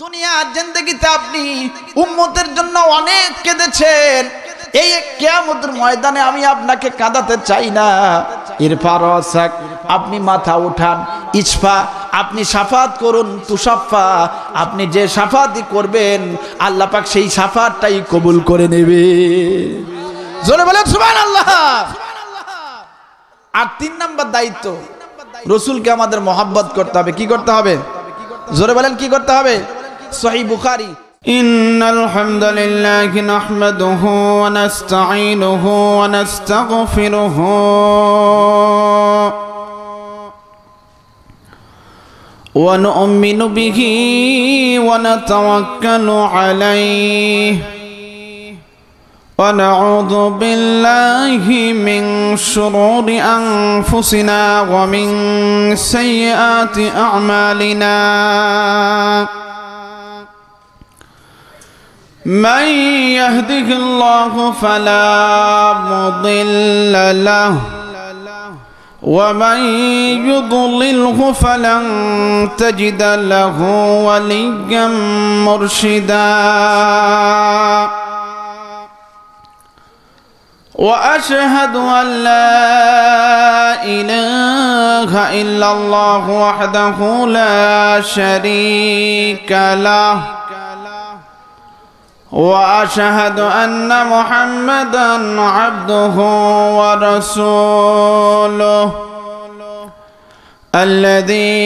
দুনিয়ার জিন্দেগিতে আপনি উম্মতের জন্য অনেক কেঁদেছেন। এই কিয়ামতের ময়দানে আমি আপনাকে কাঁদাতে চাই না। ইরফারসাক, আপনি মাথা উঠান। ইসফা, আপনি শাফাত করুন। তুষাফা, আপনি যে শাফাতই করবেন আল্লাহ পাক সেই শাফাতটাই কবুল করে নেবে। জোরে বলেন সুবহানাল্লাহ। আর 3 নাম্বার দায়িত্ব, রাসূলকে আমাদের মহব্বত করতে হবে। কি করতে হবে? জোরে বলেন কি করতে হবে? সহিহ বুখারী। ইন্নাল হামদালিল্লাহি নাহমাদুহু ওয়া নাস্তাঈনুহু ওয়া নাস্তাগফিরুহু ওয়া নু'মিনু বিহি ওয়া নাতাওয়াক্কালু আলাইহি ওয়া নাউযু বিল্লাহি মিন শুরুরি আনফুসিনা ওয়া মিন সাইয়্যাতি আ'মালিনা। من يهده الله فلا مضل له ومن يضلله فلن تجد له وليا مرشدا. وأشهد أن لا إله إلا الله وحده لا شريك له وأشهد أن محمدًا عبده ورسوله الذي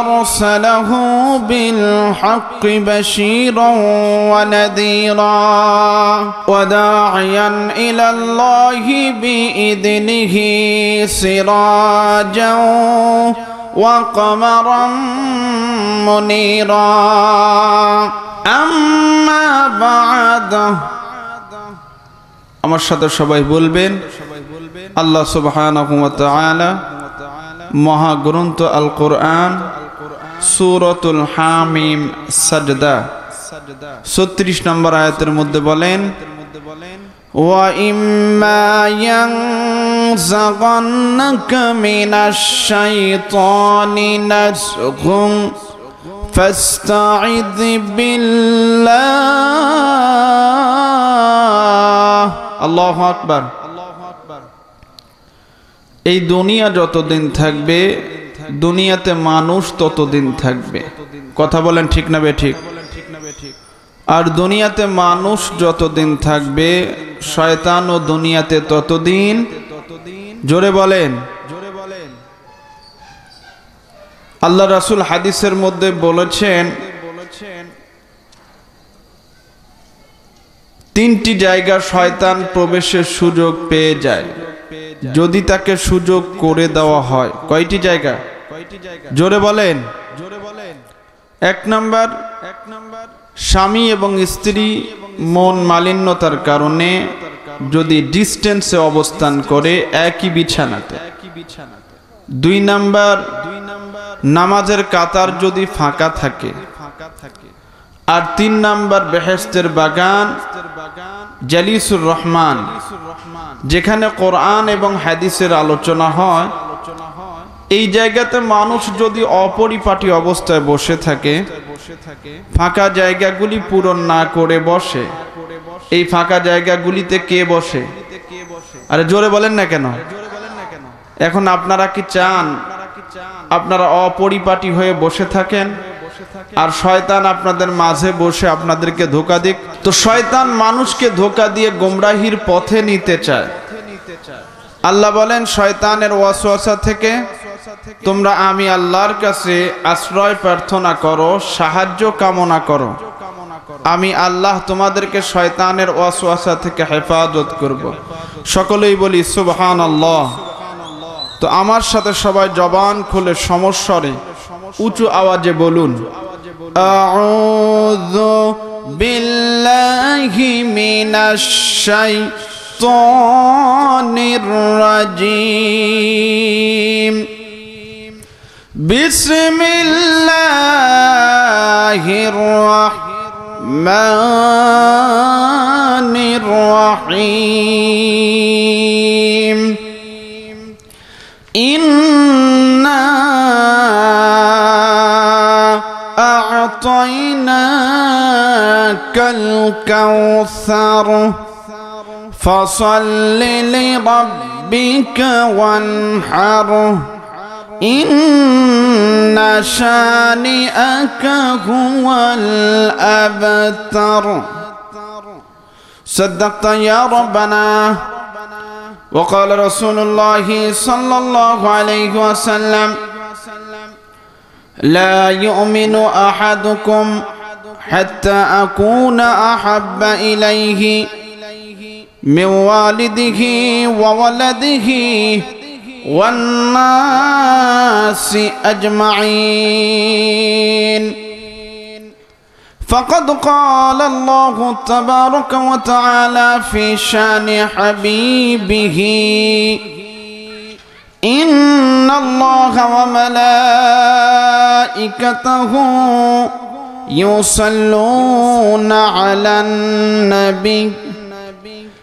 أرسله بالحق بشيرا ونذيرا وداعيا إلى الله بإذنه سراجا وقمرا منيرا. أما بعد, আমার সাথে সবাই বলবেন আল্লাহ সুবহানাহু ওয়া তাআলা মহাগ্রন্থ আল কোরআন সূরাতুল হামিম সাজদা 36 নম্বর আয়াতের মধ্যে বলেন, ওয়া ইম্মা ইয়ানযাগান্নাকা মিনাশ শাইতানি নাযগুন ফাস্তাঈয বিল্লাহ। আল্লাহু আকবার। এই দুনিয়া যতদিন থাকবে, দুনিয়াতে মানুষ ততদিন থাকবে। কথা বলেন ঠিক না বেঠিক? আর দুনিয়াতে মানুষ যতদিন থাকবে, শয়তানও দুনিয়াতে ততদিন। জোরে বলেন। আল্লাহ রাসূল হাদিসের মধ্যে বলেছেন, 3টি জায়গা শয়তান প্রবেশের সুযোগ পেয়ে যায় যদি তাকে সুযোগ করে দেওয়া হয়। কয়টি জায়গা? জোরে বলেন। 1 নাম্বার, স্বামী এবং স্ত্রী মন মালিন্যতার কারণে যদি ডিস্টেন্সে অবস্থান করে একই বিছানাতে। 2 নাম্বার, নামাজের কাতার যদি ফাঁকা থাকে। আর 3 নাম্বার, বেহেশতের বাগান জালিসুর রহমান, যেখানে কোরআন এবং হাদিসের আলোচনা হয়। এই জায়গাতে মানুষ যদি অপরিপাটি অবস্থায় বসে থাকে, ফাঁকা জায়গাগুলি পূরণ না করে বসে, এই ফাঁকা জায়গাগুলিতে কে বসে? আরে জোরে বলেন না কেন? এখন আপনারা কি চান আপনারা অপরিপাটি হয়ে বসে থাকেন আর শয়তান আপনাদের মাঝে বসে আপনাদেরকে ধোঁকা দিক? তো শয়তান মানুষকে ধোঁকা দিয়ে গোমরাহির পথে নিতে চায়। আল্লাহ বলেন, শয়তানের ওয়াসওয়াসা থেকে তোমরা আমি আল্লাহর কাছে আশ্রয় প্রার্থনা করো, সাহায্য কামনা করো। আমি আল্লাহ তোমাদেরকে শয়তানের ওয়াসওয়াসা থেকে হেফাজত করব। সকলেই বলি সুবহানাল্লাহ। তো আমার সাথে সবাই জবান খুলে সমস্বরে উঁচু আওয়াজে বলুন, আউযু বিল্লাহি মিনাশ শাইতানির রাজীম। বিসমিল্লাহির রাহমানির রাহিম। ইন্না আ'তাইনা أعطيناك الكوثر فصل لربك وانحر إن شانئك هو الأبتر صدقت يا ربنا وقال رسول الله صلى الله عليه وسلم لا يؤمن أحدكم حتى أكون أحب إليه من والده وولده والناس أجمعين فقد قال الله تبارك وتعالى في شان حبيبه إن الله وملائكته يصلون على النبي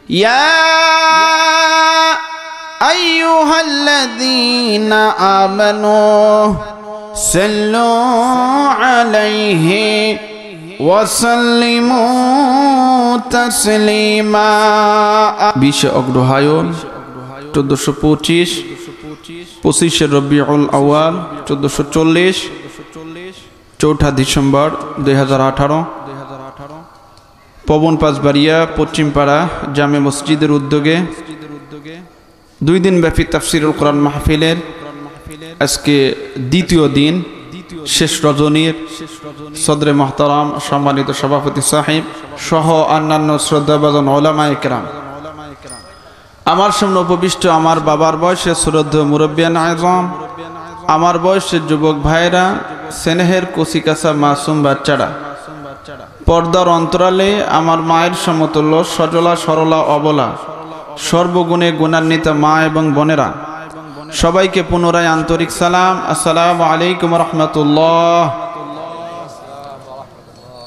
يا أيها الذين آمنوا صلوا عليه وسلموا تسليما 20 অগ্রহায়ণ 1425 25 রবিউল আউয়াল 1440 4 ডিসেম্বর 2018 পবন পাঁচবাড়িয়া পশ্চিমপাড়া জামে মসজিদের উদ্যোগে 2 দিন ব্যাপী তাফসীরুল কোরআন মাহফিলের আজকে দ্বিতীয় দিন শেষ রজনীর সদরে মুহতারাম সম্মানিত সভাপতি সাহেব সহ অন্যান্য শ্রদ্ধাভাজন উলামায়ে কেরাম, আমার সামনে উপবিষ্ট আমার বাবার বয়সে শ্রদ্ধেয় মুরব্বিয়ান আযম, আমার বয়সের যুবক ভাইরা, স্নেহের কচিকাঁচা মাসুম বাচ্চারা, পর্দার অন্তরালে আমার মায়ের সমতুল্য সজলা সরলা অবলা সর্বগুণে গুণান্বিতা মা এবং বোনেরা, সবাইকে পুনরায় আন্তরিক সালাম, আসসালামু আলাইকুম রহমতুল্লাহ।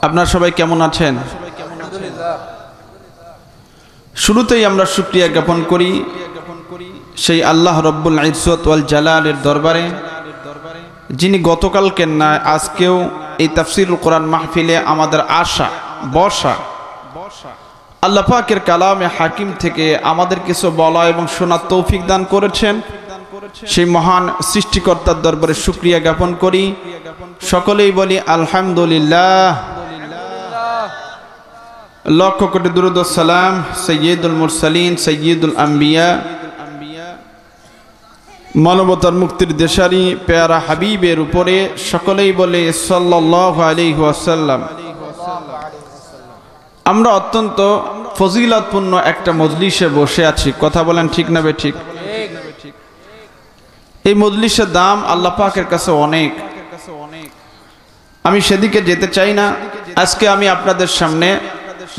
আপনারা সবাই কেমন আছেন? শুরুতেই আমরা শুকরিয়া জ্ঞাপন করি সেই আল্লাহ রব্বুল ইজ্জত ওয়াল জালালের দরবারে, যিনি গতকালকে না আজকেও এই তাফসীরুল কোরআন মাহফিলে আমাদের আশা বসা আল্লাহ পাকের কালামে হাকিম থেকে আমাদের কিছু বলা এবং শোনার তৌফিক দান করেছেন। সেই মহান সৃষ্টিকর্তার দরবারে শুকরিয়া জ্ঞাপন করি। সকলেই বলি আলহামদুলিল্লাহ। লক্ষ কোটি দুরূদ ও সালাম সাইয়্যিদুল মুরসালিন সাইয়্যিদুল আম্বিয়া মানবতার মুক্তির দেশারি পেয়ারা হাবিবের উপরে সকলেই বলে সাল্লাল্লাহু আলাইহি ওয়াসাল্লাম। আমরা অত্যন্ত ফজিলতপূর্ণ একটা মজলিসে বসে আছি, কথা বলেন ঠিক না বেঠিক? এই মজলিসের দাম আল্লাহ পাকের কাছে অনেক। আমি সেদিকে যেতে চাই না। আজকে আমি আপনাদের সামনে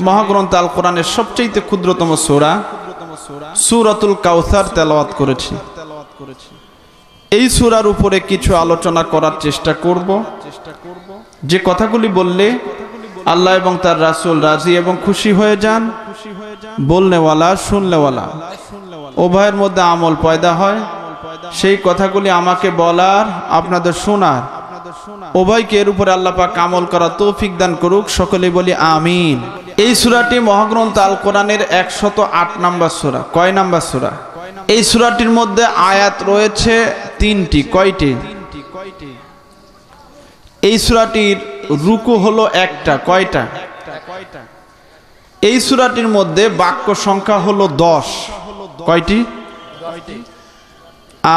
মহাগ্রন্থ আল কোরআনের সবচেয়ে ক্ষুদ্রতম সূরা সূরাতুল কাউসার তেলাওয়াত করেছি। এই সূরার উপরে কিছু আলোচনা করার চেষ্টা করব, যে কথাগুলি বললে আল্লাহ এবং তার রাসূল রাজি এবং খুশি হয়ে যান, বলনেওয়ালা শুননেওয়ালা উভয়ের মধ্যে আমল পয়দা হয়। সেই কথাগুলি আমাকে বলার, আপনাদের শোনার, উভয়কে এর উপরে আল্লাহ পাক আমল করা তৌফিক দান করুক। সকলেই বলি আমিন। এই সূরাটি মহাগ্রন্থ আল কোরআনের 108 নম্বর সূরা। কয় নম্বর সূরা? এই সূরাটির মধ্যে আয়াত রয়েছে 3টি। কয়টি? এই সূরাটির রুকু হলো একটা। কয়টা? এই সূরাটির মধ্যে বাক্য সংখ্যা হলো 10। কয়টি?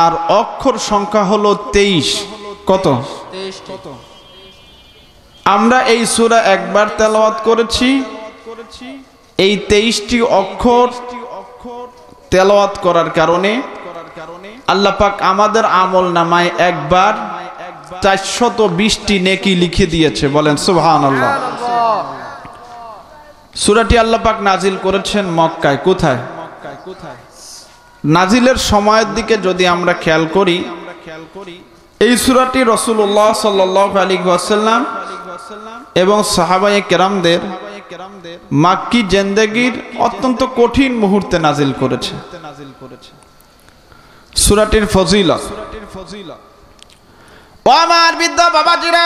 আর অক্ষর সংখ্যা হলো 23। কত? আমরা এই সূরা একবার তেলাওয়াত করেছি। এই 23টি অক্ষর তেলাওয়াত করার কারণে আল্লাহ পাক আমাদের আমল নামায় একবার 420টি নেকি লিখে দিয়েছে। বলেন সুবহানাল্লাহ। সূরাটি আল্লাহ পাক নাজিল করেছেন মক্কায়। কোথায়? নাজিলের সময়ের দিকে যদি আমরা খেয়াল করি, এই সূরাটি রাসূলুল্লাহ সাল্লাল্লাহু আলাইহি ওয়াসাল্লাম এবং সাহাবায়ে কেরামদের মাক্কি জিন্দেগীর অত্যন্ত কঠিন মুহূর্তে নাজিল করেছে। সূরাটির ফজিলত, ও আমার বিদ্যা বাবাজিরা,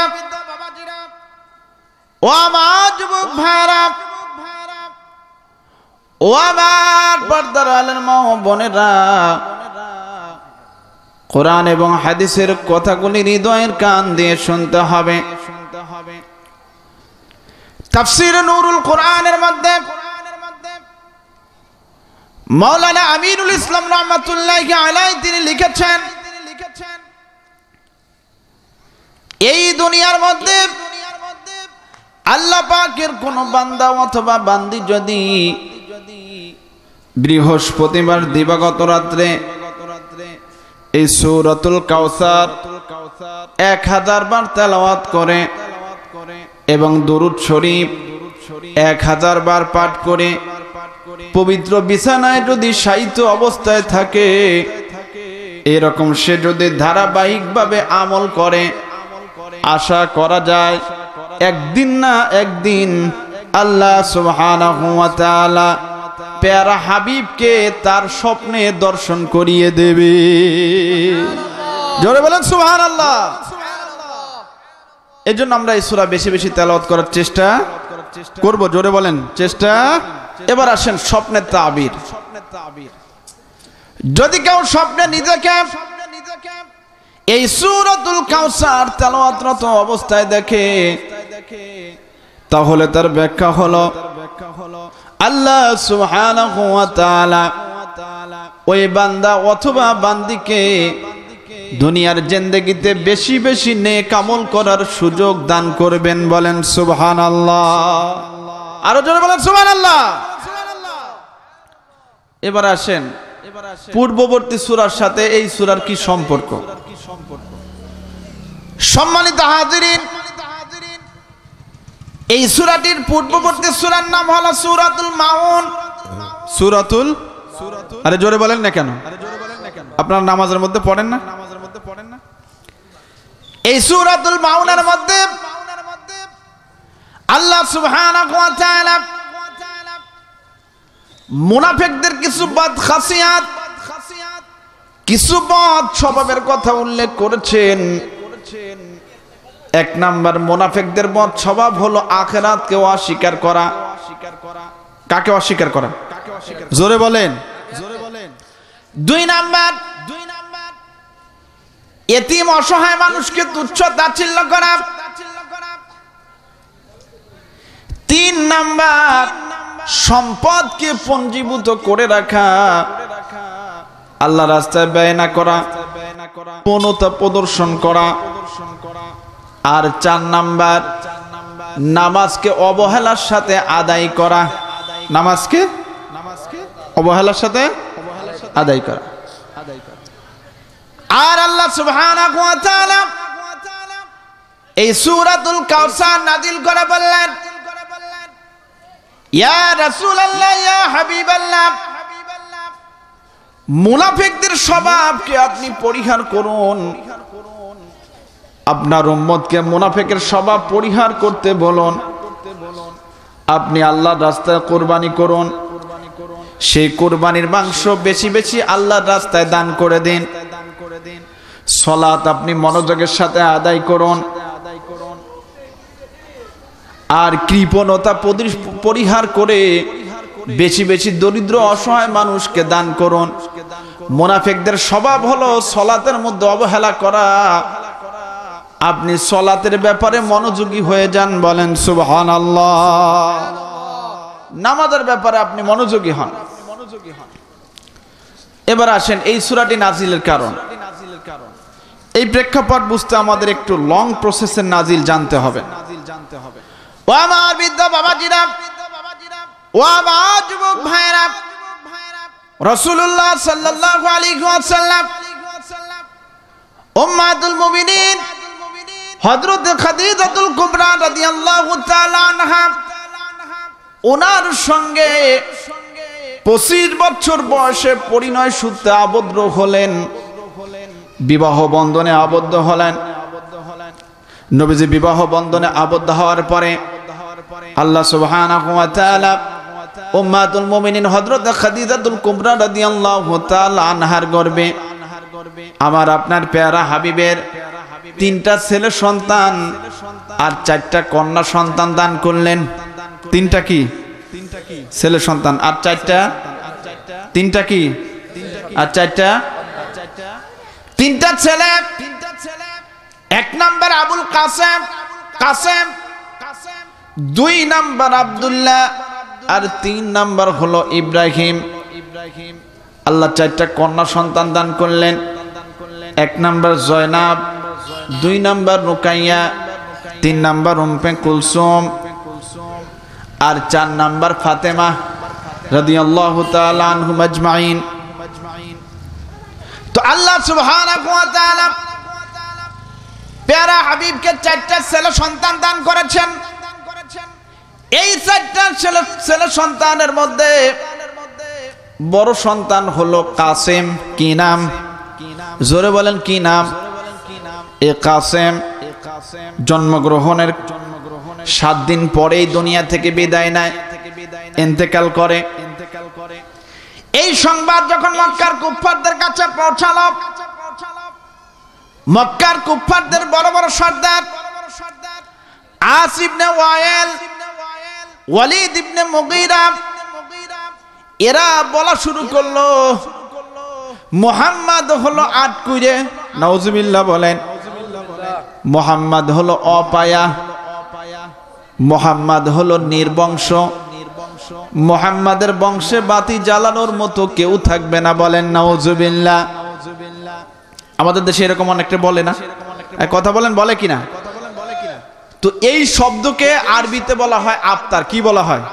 ও আমার যুবক ভাইরা, ও আমার পর্দার আলের মা ও বোনেরা, কোরআন এবং হাদিসের কথাগুলি হৃদয়ের কান দিয়ে শুনতে হবে। তাফসীর নূরুল কোরআনের মধ্যে মাওলানা আমিনুল ইসলাম রাহমাতুল্লাহি আলাইহি তিনি লিখেছেন, এই দুনিয়ার মধ্যে আল্লাহ পাকের কোন বান্দা অথবা বান্দি যদি বৃহস্পতিবার দিবাগত রাত্রে এই সূরাতুল কাউসার 1000 বার তেলাওয়াত করে এবং দরুদ শরীফ 1000 বার পাঠ করে পবিত্র বিছানায় যদি শায়িত অবস্থায় থাকে, এরকম সে যদি ধারাবাহিকভাবে আমল করে, আশা করা যায় একদিন না একদিন আল্লাহ সুবহানাহু ওয়া তাআলা প্যারা হাবিবকে তার স্বপ্নে দর্শন করিয়ে দেবে। জোরে বলেন সুবহানাল্লাহ। এজন্য আমরা এই সূরা বেশি বেশি তেলাওয়াত করার চেষ্টা করব। জোরে বলেন চেষ্টা। এবার আসেন স্বপ্নের তাবির। যদি কেউ স্বপ্নে নিজেকে এই সূরাতুল কাউসার তেলাওয়াতরত অবস্থায় দেখে, তাহলে তার ব্যাখ্যা হলো আল্লাহ সুবহানাহু ওয়া তাআলা ওই বান্দা অথবা বান্দিকে দুনিয়ার জিন্দেগিতে বেশি বেশি নেক আমল করার সুযোগ দান করবেন। বলেন সুবহানাল্লাহ। আরো জোরে বলেন সুবহানাল্লাহ। এবার আসেন পূর্ববর্তী সূরার সাথে এই সূরার কি সম্পর্ক। সম্মানিত হাজিরিন, এই সূরাটির পূর্ববর্তী সূরার নাম হলো সূরাতুল মাউন। সূরাতুল, আরে জোরে বলেন না কেন? আপনারা নামাজের মধ্যে পড়েন না? এই সূরাতুল মাউনের মধ্যে আল্লাহ সুবহানাহু ওয়া তাআলা মুনাফিকদের কিছু বদখাসিয়াত, কিছু বদ স্বভাবের কথা উল্লেখ করেছেন। এক নাম্বার, মুনাফিকদের বদ স্বভাব হলো আখিরাতকে অস্বীকার করা। কাকে অস্বীকার করা? জোরে বলেন। দুই নাম্বার, এতিম অসহায় মানুষকে তুচ্ছ তাচ্ছিল্য করা। তিন নাম্বার, সম্পদকে পঞ্জীভূত করে রাখা, আল্লাহ রাস্তায় ব্যয় না করা, পূর্ণতা প্রদর্শন করা। আর চার নাম্বার, নামাজকে অবহেলার সাথে আদায় করা। নামাজকে অবহেলার সাথে আদায় করা। আর আল্লাহ সুবহানাহু ওয়া তাআলা এই সূরাতুল কাউসার নাযিল করে বললেন, ইয়া রাসূলুল্লাহ, ইয়া হাবিবাল্লাহ, মুনাফিকদের স্বভাবকে আপনি পরিহার করুন। আপনার উম্মতকে মুনাফিকের স্বভাব পরিহার করতে বলুন। আপনি আল্লাহর রাস্তায় কুরবানি করুন, সেই কুরবানির মাংস বেশি বেশি আল্লাহর রাস্তায় দান করে দিন। সালাত আপনি মনোযোগের সাথে আদায় করুন। আর কৃপণতা পরিহার করে বেশি বেশি দরিদ্র অসহায় মানুষকে দান করুন। মুনাফিকদের স্বভাব হলো সালাতের মধ্যে অবহেলা করা। আপনি সালাতের ব্যাপারে মনোযোগী হয়ে যান। বলেন সুবহানাল্লাহ। নামাজের ব্যাপারে আপনি মনোযোগী হন। এবার আসেন এই সূরাটি নাজিলের কারণ। এই প্রেক্ষাপট বুঝতে আমাদের একটু লং প্রসেসের নাজিল জানতে হবে। ও আমার বৃদ্ধ বাবাজিরা, ও আমার যুবক ভাইরা, রাসূলুল্লাহ সাল্লাল্লাহু আলাইহি ওয়াসাল্লাম উম্মাতুল মুমিনিন হযরত খাদিজাতুল কুবরা রাদিয়াল্লাহু তাআলা আনহা, ওনার সঙ্গে 25 বছর বয়সে পরিণয় সূত্রে আবদ্ধ হলেন, বিবাহ বন্ধনে আবদ্ধ হলেন। নবীজি বিবাহ বন্ধনে আবদ্ধ হওয়ার পরে আল্লাহ সুবহানাহু ওয়া তাআলা উম্মাতুল মুমিনিন হযরত খাদিজাতুল কুবরা রাদিয়াল্লাহু তাআলা আনহার গর্ভে আমার আপনার প্যারা হাবিবের তিনটা ছেলে সন্তান আর চারটা কন্যা সন্তান দান করলেন। তিনটা কি? ছেলে সন্তান আর চারটা, তিনটা কি? আর চারটা, তিনটা ছেলে। এক নাম্বার আবুল কাসেম, কাসেম, দুই নাম্বার আব্দুল্লাহ, আর তিন নাম্বার হলো ইব্রাহিম। আল্লাহ চারটা কন্যা সন্তান দান করলেন। এক নাম্বার জয়নাব, দুই নাম্বার রুকাইয়া, তিন নাম্বার উম্মে কুলসুম, আর চার নাম্বার ফাতেমা রাদিয়াল্লাহু তাআলা আনহুম আজমাইন। তো আল্লাহ সুবহানাহু ওয়া তাআলা প্যারা হাবিবকে চারটা ছেলে সন্তান দান করেছেন। এই চারটা ছেলে সন্তানের মধ্যে বড় সন্তান হলো কাসেম। কি নাম? জোরে বলেন কি নাম? এ কাসেম জন্মগ্রহণের 7 দিন পরেই দুনিয়া থেকে বিদায় নেয়, ইন্তেকাল করে। এই সংবাদ যখন মক্কার কুফফারদের কাছে পৌঁছালো, মক্কার কুফফারদের বড় বড় সর্দার আস ইবনে ওয়াইল, ওয়ালিদ ইবনে মুগীরা, এরা বলা শুরু করলো মুহাম্মদ হলো আটকুরে। নাউজুবিল্লাহ বলেন। মুহাম্মদ হলো অপায়া, মুহাম্মদ হলো নির্বংশ, মুহাম্মাদের বংশে বাতি জ্বালানোর মতো কেউ থাকবে না। বলেন নাউজুবিল্লাহ। আমাদের দেশে এরকম অনেকটা বলে না, কথা বলেন, বলে কিনা? তো এই শব্দকে আরবিতে বলা হয় আফতার। কি বলা হয়?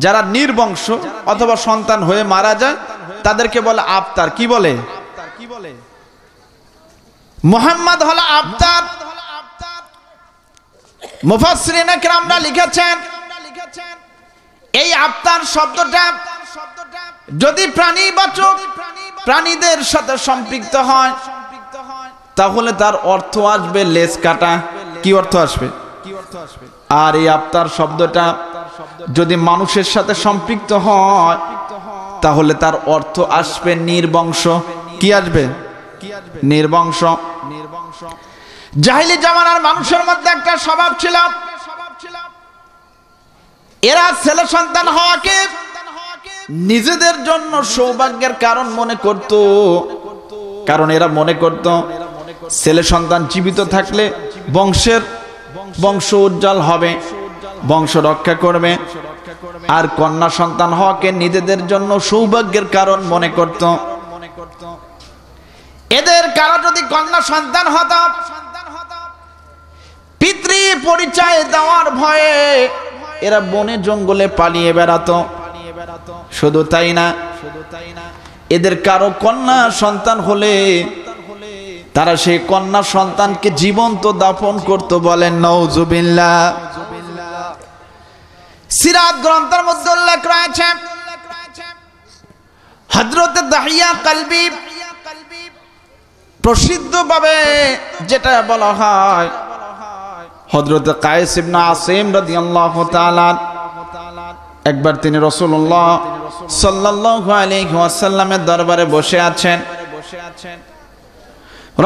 যারা নির্বংশ অথবা সন্তান হয়ে মারা যায় তাদেরকে বলে আফতার। কি বলে? মুহাম্মদ হলো আফতার। মুফাসসিরিনে কেরামরা লিখেছেন এই আফতার শব্দটা যদি প্রাণীবাচক, প্রাণীদের সাথে সম্পৃক্ত হয়, তাহলে তার অর্থ আসবে লেজ কাটা। কি অর্থ আসবে? আর এই আফতার শব্দটা যদি মানুষের সাথে সম্পৃক্ত হয়, তাহলে তার অর্থ আসবে নির্বংশ। কি আসবে? নির্বংশ। জাহিলি জামানার মানুষের মধ্যে একটা স্বভাব ছিল, এরা ছেলে সন্তান হওয়াকে নিজেদের জন্য সৌভাগ্যের কারণ মনে করত। কারণ এরা মনে করত ছেলে সন্তান জীবিত থাকলে বংশ উজ্জ্বল হবে, বংশ রক্ষা করবে। আর কন্যা সন্তান হওয়াকে নিজেদের জন্য সৌভাগ্যের কারণ মনে করত। এদের কারো যদি কন্যা সন্তান হতো, পিতৃ পরিচয় দেওয়ার ভয়ে এরা বনে জঙ্গলে পালিয়ে বেড়াতো। শুধু তাই না, এদের কারো কন্যা সন্তান হলে তারা সেই কন্যা সন্তানকে জীবন্ত দাফন করত। বলেন নাউজুবিল্লাহ। সিরাত গ্রন্থের মধ্যে উল্লেখ রয়েছে হযরত দাহিয়া কালবি প্রসিদ্ধভাবে যেটা বলা হয়, হযরত কায়েস ইবনে আসিম রাদিয়াল্লাহু তাআলা একবার তিনি রাসূলুল্লাহ সাল্লাল্লাহু আলাইহি ওয়াসাল্লামের দরবারে বসে আছেন।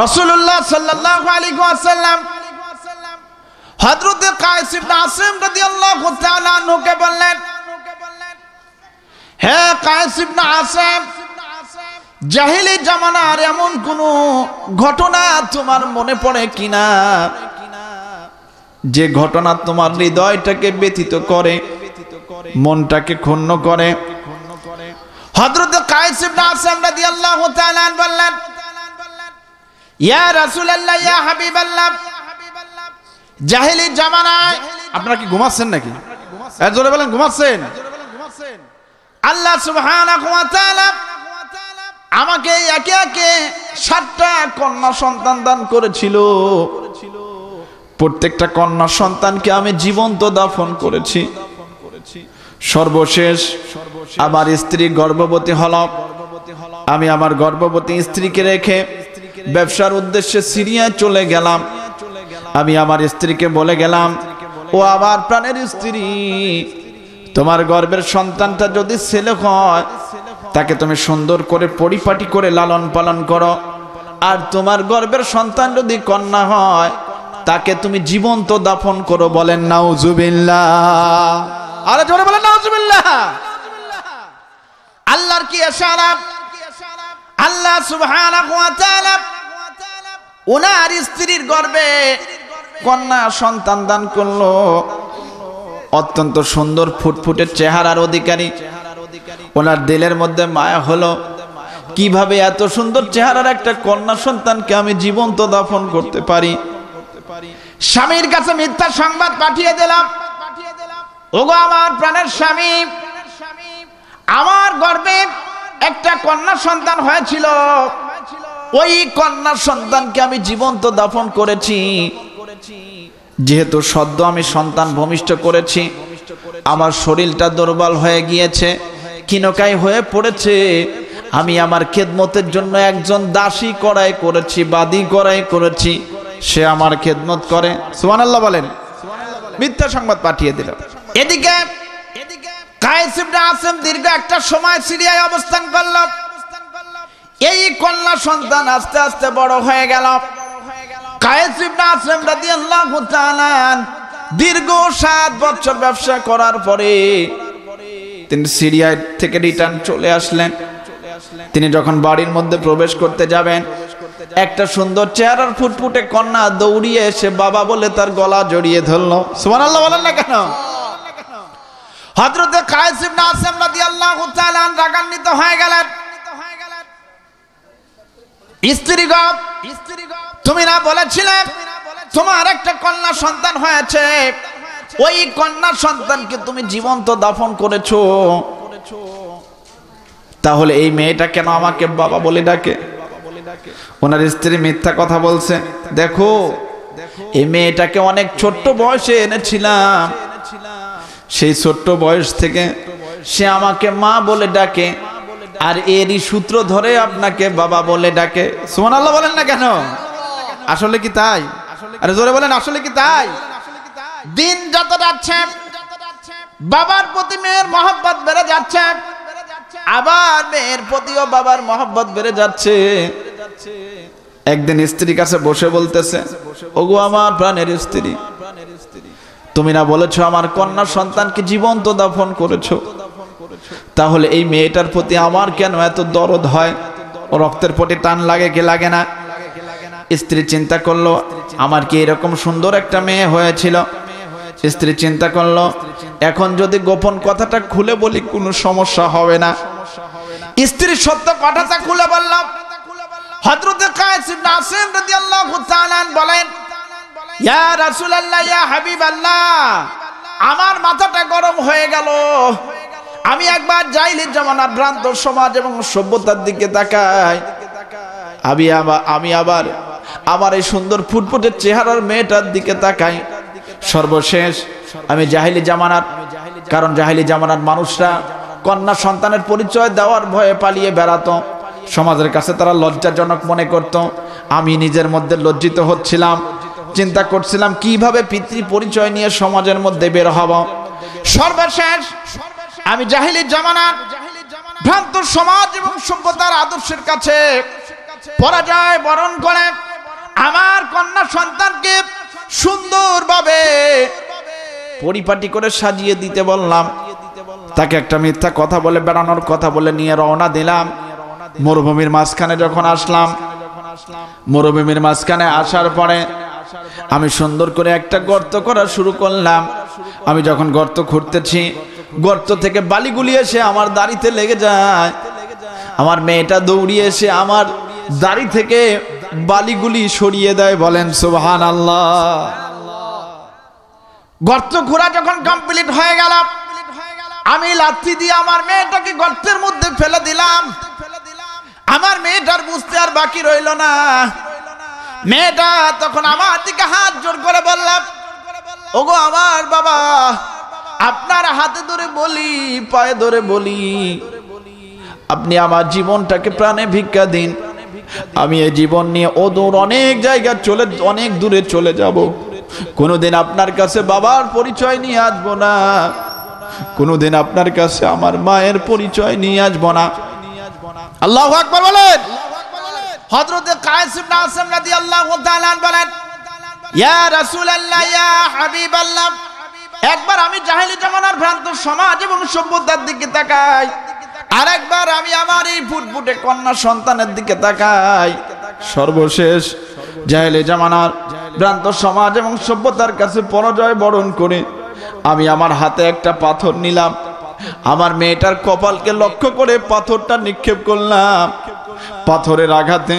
রাসূলুল্লাহ সাল্লাল্লাহু আলাইহি ওয়াসাল্লাম হযরত কায়েস ইবনে আসিম রাদিয়াল্লাহু তাআলা আনহুকে বললেন, হে কায়েস ইবনে আসিম, জাহিলি জামানার এমন কোন ঘটনা তোমার মনে পড়ে কিনা যে ঘটনা তোমার হৃদয়টাকে ব্যথিত করে, মনটাকে ক্ষুণ্ণ করে? হযরত কায়েস ইবনে আসিম রাদিয়াল্লাহু তাআলা বললেন, ইয়া রাসূলুল্লাহ, ইয়া হাবিবাল্লাহ, জাহিলি জামানায় আপনারা কি ঘুমাচ্ছেন নাকি? এর জোরে বলেন ঘুমাচ্ছেন? আল্লাহ সুবহানাহু ওয়া তাআলা আমাকে একে একে 7টা কন্যা সন্তান দান করেছিল। প্রত্যেকটা কন্যা সন্তানকে আমি জীবন্ত দাফন করেছি। সর্বশেষ আমার স্ত্রী গর্ভবতী হল। আমি আমার গর্ভবতী স্ত্রীকে রেখে ব্যবসার উদ্দেশ্যে সিরিয়ায় চলে গেলাম। আমি আমার স্ত্রীকে বলে গেলাম, ও আমার প্রাণের স্ত্রী, তোমার গর্ভের সন্তানটা যদি ছেলে হয় তাকে তুমি সুন্দর করে পরিপাটি করে লালন পালন করো, আর তোমার গর্ভের সন্তান যদি কন্যা হয় তাকে তুমি জীবন্ত দাফন করো। বলেন নাউজুবিল্লাহ। আরে জোরে বলেন নাউজুবিল্লাহ। আল্লাহর কি ইশারা, আল্লাহ সুবহানাহু ওয়া তাআলা ওনার স্ত্রীর গর্ভে কন্যা সন্তান দান করলো। অত্যন্ত সুন্দর ফুটফুটে চেহারার অধিকারী। ওনার দিলের মধ্যে মায়া হলো, কিভাবে এত সুন্দর চেহারার একটা কন্যা সন্তানকে আমি জীবন্ত দাফন করতে পারি। স্বামীর কাছে মিথ্যা সংবাদ পাঠিয়ে দিলাম, ওগো আমার প্রাণের স্বামী, আমার গর্ভে একটা কন্যা সন্তান হয়েছিল, ওই কন্যা সন্তানকে আমি জীবন্ত দাফন করেছি। যেহেতু সদ্য আমি সন্তান ভূমিষ্ঠ করেছি, আমার শরীরটা দুর্বল হয়ে গিয়েছে, ক্ষীণকায় হয়ে পড়েছে। আমি আমার খেদমতের জন্য একজন দাসী করাই করেছি, বাদী করাই করেছি, সে আমার খেদমত করে। সুবহানাল্লাহ বলেন। মিথ্যা সংবাদ পাঠিয়ে দিল। এদিকে কায়েস ইবনে আসিম দীর্ঘ একটা সময় সিরিয়ায় অবস্থান করল। এই কন্যা সন্তান আস্তে আস্তে বড় হয়ে গেল। কায়েস ইবনে আসিম রাদিয়াল্লাহু তাআলা দীর্ঘ 7 বছর ব্যবসা করার পরে তিনি সিরিয়া থেকে রিটার্ন চলে আসলেন। তিনি যখন বাড়ির মধ্যে প্রবেশ করতে যাবেন, একটা সুন্দর চেহারার ফুটফুটে কন্যা দৌড়িয়ে এসে বাবা বলে তার গলা জড়িয়ে ধরলো। সুবহানাল্লাহ বলেন না কেন? হযরতে কায়েস ইবনে আসিম রাদিয়াল্লাহু তাআলা রাগান্বিত হয়ে গেলেন। স্ত্রীগণ, তুমি না বলেছিলে তোমার একটা কন্যা সন্তান হয়েছে, ওই কন্যা সন্তানকে তুমি জীবন্ত দাফন করেছো, তাহলে এই মেয়েটা কেন আমাকে বাবা বলে ডাকে? ওনার স্ত্রী মিথ্যা কথা বলছে। দেখো, এই মেয়েটাকে অনেক ছোট্ট বয়সে এনেছিলাম, সেই ছোট্ট বয়স থেকে সে আমাকে মা বলে ডাকে, আর এরই সূত্র ধরে আপনাকে বাবা বলে ডাকে। সুবহানাল্লাহ বলেন না কেন? আসলে কি তাই? আরে জোরে বলেন, আসলে কি তাই? দিন যত যাচ্ছে বাবার প্রতি মেয়ের মহব্বত বেড়ে যাচ্ছে, আবার মেয়ের প্রতিও বাবার মহব্বত বেড়ে যাচ্ছে। একদিন স্ত্রীর কাছে বসে বলতেছে, ওগো আমার প্রাণের স্ত্রী, তুমি না বলেছো আমার কন্যা সন্তানকে জীবন্ত দাফন করেছো, তাহলে এই মেয়েটার প্রতি আমার কেন এত দরদ হয়? ও রক্তের প্রতি টান লাগে কি লাগে না? স্ত্রী চিন্তা করলো, আমার কি এরকম সুন্দর একটা মেয়ে হয়েছিল? স্ত্রী চিন্তা করলো, এখন যদি গোপন কথাটা খুলে বলি কোনো সমস্যা হবে না। স্ত্রী সত্য কথাটা খুলে বলল। হযরতে কায়েস ইবনে আসিম রাদিয়াল্লাহু তাআলা বলেন, ইয়া রাসূলুল্লাহ, ইয়া হাবিবাল্লাহ, আমার মাথাটা গরম হয়ে গেল। আমি একবার জাহিলির জামানার ভ্রান্ত সমাজ এবং সভ্যতার দিকে তাকাই, আমি আবার আমার এই সুন্দর ফুটফুটে চেহারার মেয়েটার দিকে তাকাই। সর্বশেষ আমি জাহিলি জামানার, কারণ জাহিলি জামানার মানুষরা কন্যা সন্তানের পরিচয় দেওয়ার ভয়ে পালিয়ে বেড়াতো, সমাজের কাছে তারা লজ্জাজনক মনে করত। আমি নিজের মধ্যে লজ্জিত হচ্ছিলাম, চিন্তা করছিলাম কিভাবে পিতৃ পরিচয় নিয়ে সমাজের মধ্যে বের হব। সর্বশেষ আমি জাহিলি জামানার ভ্রান্ত সমাজ এবং সভ্যতার আদর্শের কাছে পরাজয় বরণ করে আমার কন্যা সন্তানকে সুন্দরভাবে পরিপাটি করে সাজিয়ে দিতে বললাম। তাকে একটা মিথ্যা কথা বলে, বেড়ানোর কথা বলে নিয়ে রওনা দিলাম। মরুভূমির মাঝখানে যখন আসলাম, মরুভূমির মাঝখানে আসার পরে আমি সুন্দর করে একটা গর্ত করা শুরু করলাম। আমি যখন গর্ত খুঁড়তেছি, গর্ত থেকে বালিগুলি এসে আমার দাড়িতে লেগে যায়। আমার মেয়েটা দৌড়িয়ে এসে আমার দাড়ি থেকে বালিগুলি সরিয়ে দেয়। বলেন সুবহানাল্লাহ। গর্ত খোঁড়া যখন কমপ্লিট হয়ে গেল, আমি লাথি দিয়ে আমার মেয়েটাকে গর্তের মধ্যে ফেলে দিলাম। আমার মেয়েটার বুঝতে আর বাকি রইল না। মেয়েটা তখন আমার দিকে হাত জোর করে বললাম, ওগো আমার বাবা, আপনার হাতে ধরে বলি, পায়ে ধরে বলি, আপনি আমার জীবনটাকে প্রাণে ভিক্ষা দিন। আমি এই জীবন নিয়ে অদূর অনেক জায়গা অনেক দূরে চলে যাব। কোনোদিন আপনার কাছে বাবার পরিচয় নিয়ে আসবো না, কোনোদিন আপনার কাছে আমার মায়ের পরিচয় নিয়ে আসবো না। আল্লাহু আকবার বলেন। হযরত কায়েস ইবনে আসম রাদিয়াল্লাহু তাআলা বলেন, ইয়া রাসূলুল্লাহ, ইয়া হাবিবাল্লাহ, একবার আমি জাহেলি জামানার ভ্রান্ত সমাজ এবং সভ্যতার দিকে তাকাই, আর একবার আমি আমার এই ফুটফুটে কন্যা সন্তানের দিকে তাকাই। সর্বশেষ জাহেলি জামানার ভ্রান্ত সমাজ এবং সভ্যতার কাছে পরাজয় বরণ করে আমি আমার হাতে একটা পাথর নিলাম, আমার মেয়েটার কপালকে লক্ষ্য করে পাথরটা নিক্ষেপ করলাম। পাথরের আঘাতে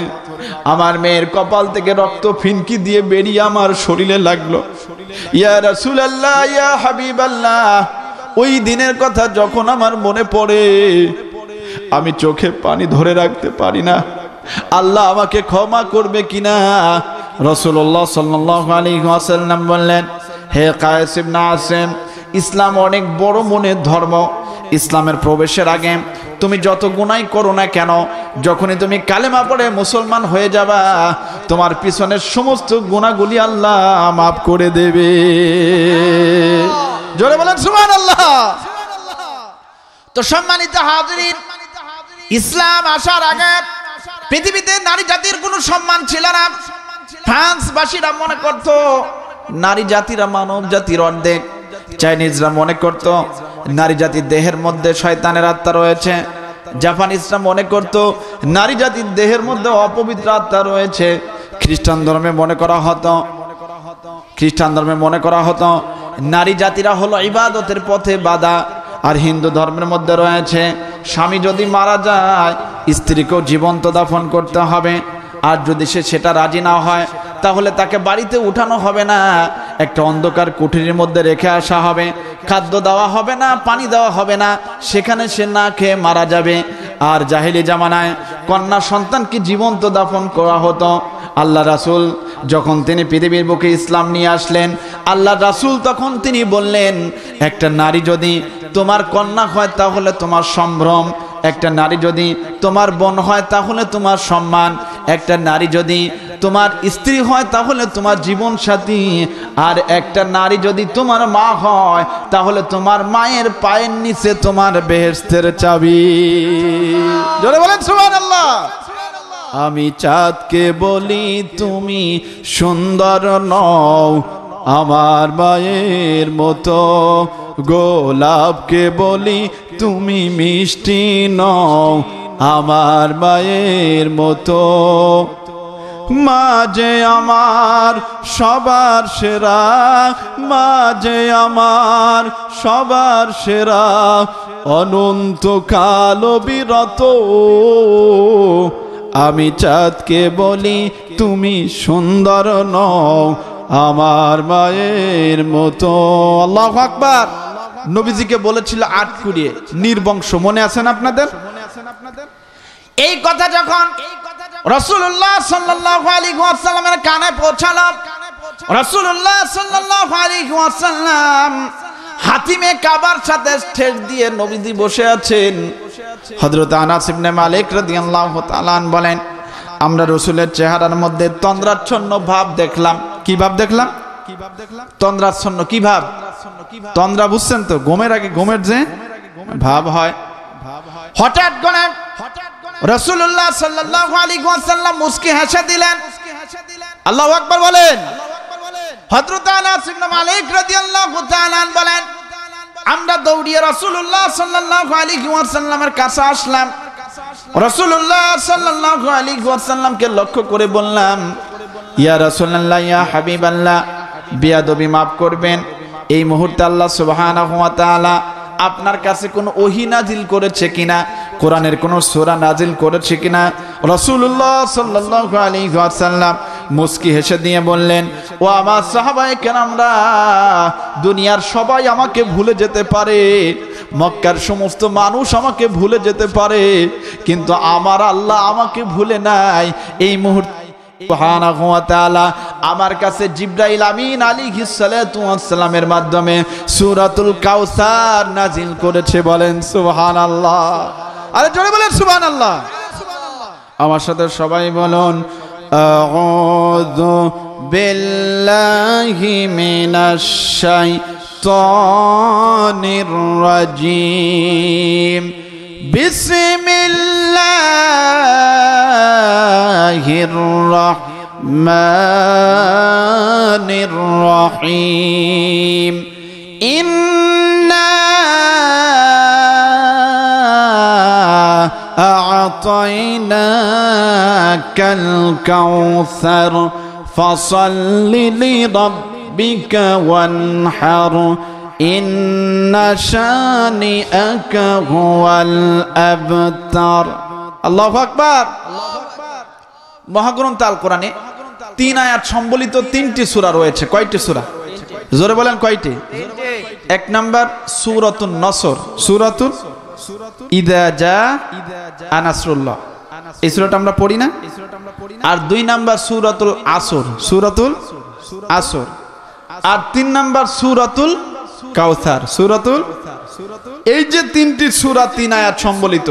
আমার মেয়ের কপাল থেকে রক্ত ফিনকি দিয়ে বেরিয়ে আমার শরীরে লাগলো। ইয়া রাসূলুল্লাহ, ইয়া হাবিবাল্লাহ, ওই দিনের কথা যখন আমার মনে পড়ে আমি চোখে পানি ধরে রাখতে পারি না। আল্লাহ আমাকে ক্ষমা করবে কিনা? রাসূলুল্লাহ সাল্লাল্লাহু আলাইহি ওয়াসাল্লাম বললেন, হে কায়েস ইবনে আসম, ইসলাম অনেক বড় মনের ধর্ম। ইসলামের প্রবেশের আগে তুমি যত গুনাহ করো না কেন, যখনই তুমি কালেমা পড়ে মুসলমান হয়ে যাবা, তোমার পিছনের সমস্ত গুনাহগুলি আল্লাহ মাফ করে দেবে। জোরে বলেন সুবহানাল্লাহ। তো সম্মানিত হাজিরিন, ইসলাম আসার আগে পৃথিবীতে নারী জাতির কোনো সম্মান ছিল না। ফ্রান্সবাসীরা মনে করত নারী জাতিরা মানব জাতির অর্ধেক। চাইনিজরা মনে করত নারী জাতির দেহের মধ্যে শয়তানের আত্মা রয়েছে। জাপানিজরা মনে করত নারী জাতির দেহের মধ্যে অপবিত্র আত্মা রয়েছে। খ্রিস্টান ধর্মে মনে করা হতো নারী জাতিরা হলো ইবাদতের পথে বাধা। আর হিন্দু ধর্মের মধ্যে রয়েছে স্বামী যদি মারা যায় স্ত্রীকেও জীবন্ত দাফন করতে হবে, আর যদি সে সেটা রাজি না হয় তাহলে তাকে বাড়িতে উঠানো হবে না, একটা অন্ধকার কুঠরির মধ্যে রেখে আসা হবে, খাদ্য দেওয়া হবে না, পানি দেওয়া হবে না, সেখানে সে না খেয়ে মারা যাবে। আর জাহেলি জামানায় কন্যা সন্তানকে জীবন্ত দাফন করা হতো। আল্লাহ রাসূল যখন তিনি পৃথিবীর বুকে ইসলাম নিয়ে আসলেন, আল্লাহ রাসূল তখন তিনি বললেন, একটা নারী যদি তোমার কন্যা হয় তাহলে তোমার সম্ভ্রম, একটা নারী যদি তোমার বোন হয় তাহলে তোমার সম্মান, একটা নারী যদি তোমার স্ত্রী হয় তাহলে তোমার জীবন সাথী, আর একটা নারী যদি তোমার মা হয় তাহলে তোমার মায়ের পায়ের নিচে তোমার বেহেশতের চাবি। জোরে বলেন সুবহানাল্লাহ। আমি চাঁদকে বলি তুমি সুন্দর নও আমার মায়ের মতো, গোলাপকে বলি তুমি মিষ্টি নও আমার মায়ের মতো। মাঝে আমার সবার সেরা, মাঝে আমার সবার সেরা, অনন্তকাল বিরত আমি চাঁদকে বলি তুমি সুন্দর নও আমার মায়ের মতো। আল্লাহু আকবার। নবীজিকে বলেছিল 8 কুড়িয়ে নির্বংশ, মনে আছেন আপনাদের? এই কথা যখন রাসূলুল্লাহ সাল্লাল্লাহু আলাইহি ওয়াসাল্লামের কানে পৌঁছালো, রাসূলুল্লাহ সাল্লাল্লাহু আলাইহি ওয়াসাল্লাম হাতিমে কাবার সাথে ঠেস দিয়ে নবীজি বসে আছেন। হযরত আনাস ইবনে মালিক রাদিয়াল্লাহু তাআলা বলেন, আমরা রাসূলের চেহারার মধ্যে তন্দ্রাচ্ছন্ন ভাব দেখলাম। কি ভাব দেখলাম? তন্দ্রাচ্ছন্ন। কি ভাব? তন্দ্রা বুঝছেন তো, ঘুমের আগে ঘুমের যে ভাব হয়। হঠাৎ করে রাসূলুল্লাহ সাল্লাল্লাহু আলাইহি ওয়াসাল্লাম মুস্কি হেসে দিলেন। আল্লাহু আকবার বলেন। হযরত আনাস ইবনে মালিক রাদিয়াল্লাহু তাআলা বলেন, আমরা দৌড়িয়ে রাসূলুল্লাহ সাল্লাল্লাহু আলাইহি ওয়াসাল্লামের কাছে আসলাম। রাসূলুল্লাহ সাল্লাল্লাহু আলাইহি ওয়াসাল্লামকে লক্ষ্য করে বললাম, ইয়া রাসূলুল্লাহ, ইয়া হাবিবাল্লাহ, বিয়াদবি মাফ করবেন। এই মুহূর্তে আল্লাহ সুবহানাহু ওয়া তাআলা আপনার কাছে কোন ওহী নাজিল করেছে কিনা, কোরআনের কোন সূরা নাজিল করেছে কিনা? রাসূলুল্লাহ সাল্লাল্লাহু আলাইহি ওয়াসাল্লাম মুস্কি হেসে দিয়ে বললেন, ও আমার সাহাবায়ে কেরামরা, দুনিয়ার সবাই আমাকে ভুলে যেতে পারে, মক্কার সমস্ত মানুষ আমাকে ভুলে যেতে পারে, কিন্তু আমার আল্লাহ আমাকে ভুলে নাই। এই মুহূর্তে সুবহানাহু ওয়া তাআলা আমার কাছে জিবরাইল আমিন আলাইহিস সালাতু ওয়াস সালামের মাধ্যমে সূরাতুল কাউসার নাজিল করেছে। বলেন সুবহানাল্লাহ। আরে জোরে বলেন সুবহানাল্লাহ। আমার সাথে সবাই বলুন, আউযু বিল্লাহি মিনাশ শাইতানির রাজিম, বিসমিল্লাহির রহমানির রহিম ইন্না আ'তাইনাকাল কাউসার ফাসাল্লি লিরাব্বিকা ওয়ানহার ইন্না শানিআকা হুয়াল আবতার। আল্লাহু আকবার। মহাগ্রন্থ আল কোরআনে 3 আয়াত সম্বলিত 3টি সূরা রয়েছে। কয়টি সূরা? জোরে বলেন কয়টি? 1 নাম্বার সূরাতুন নসর, সূরাতুল ইযা জাআ নাসরুল্লাহ, এই সূরাটা আমরা পড়ি না? আর 2 নাম্বার সূরাতুল আসর, সূরাতুল আসর। আর 3 নাম্বার সূরাতুল কাউসার, সূরাতুল। এই যে 3টি সূরা 3 আয়াত সম্বলিত,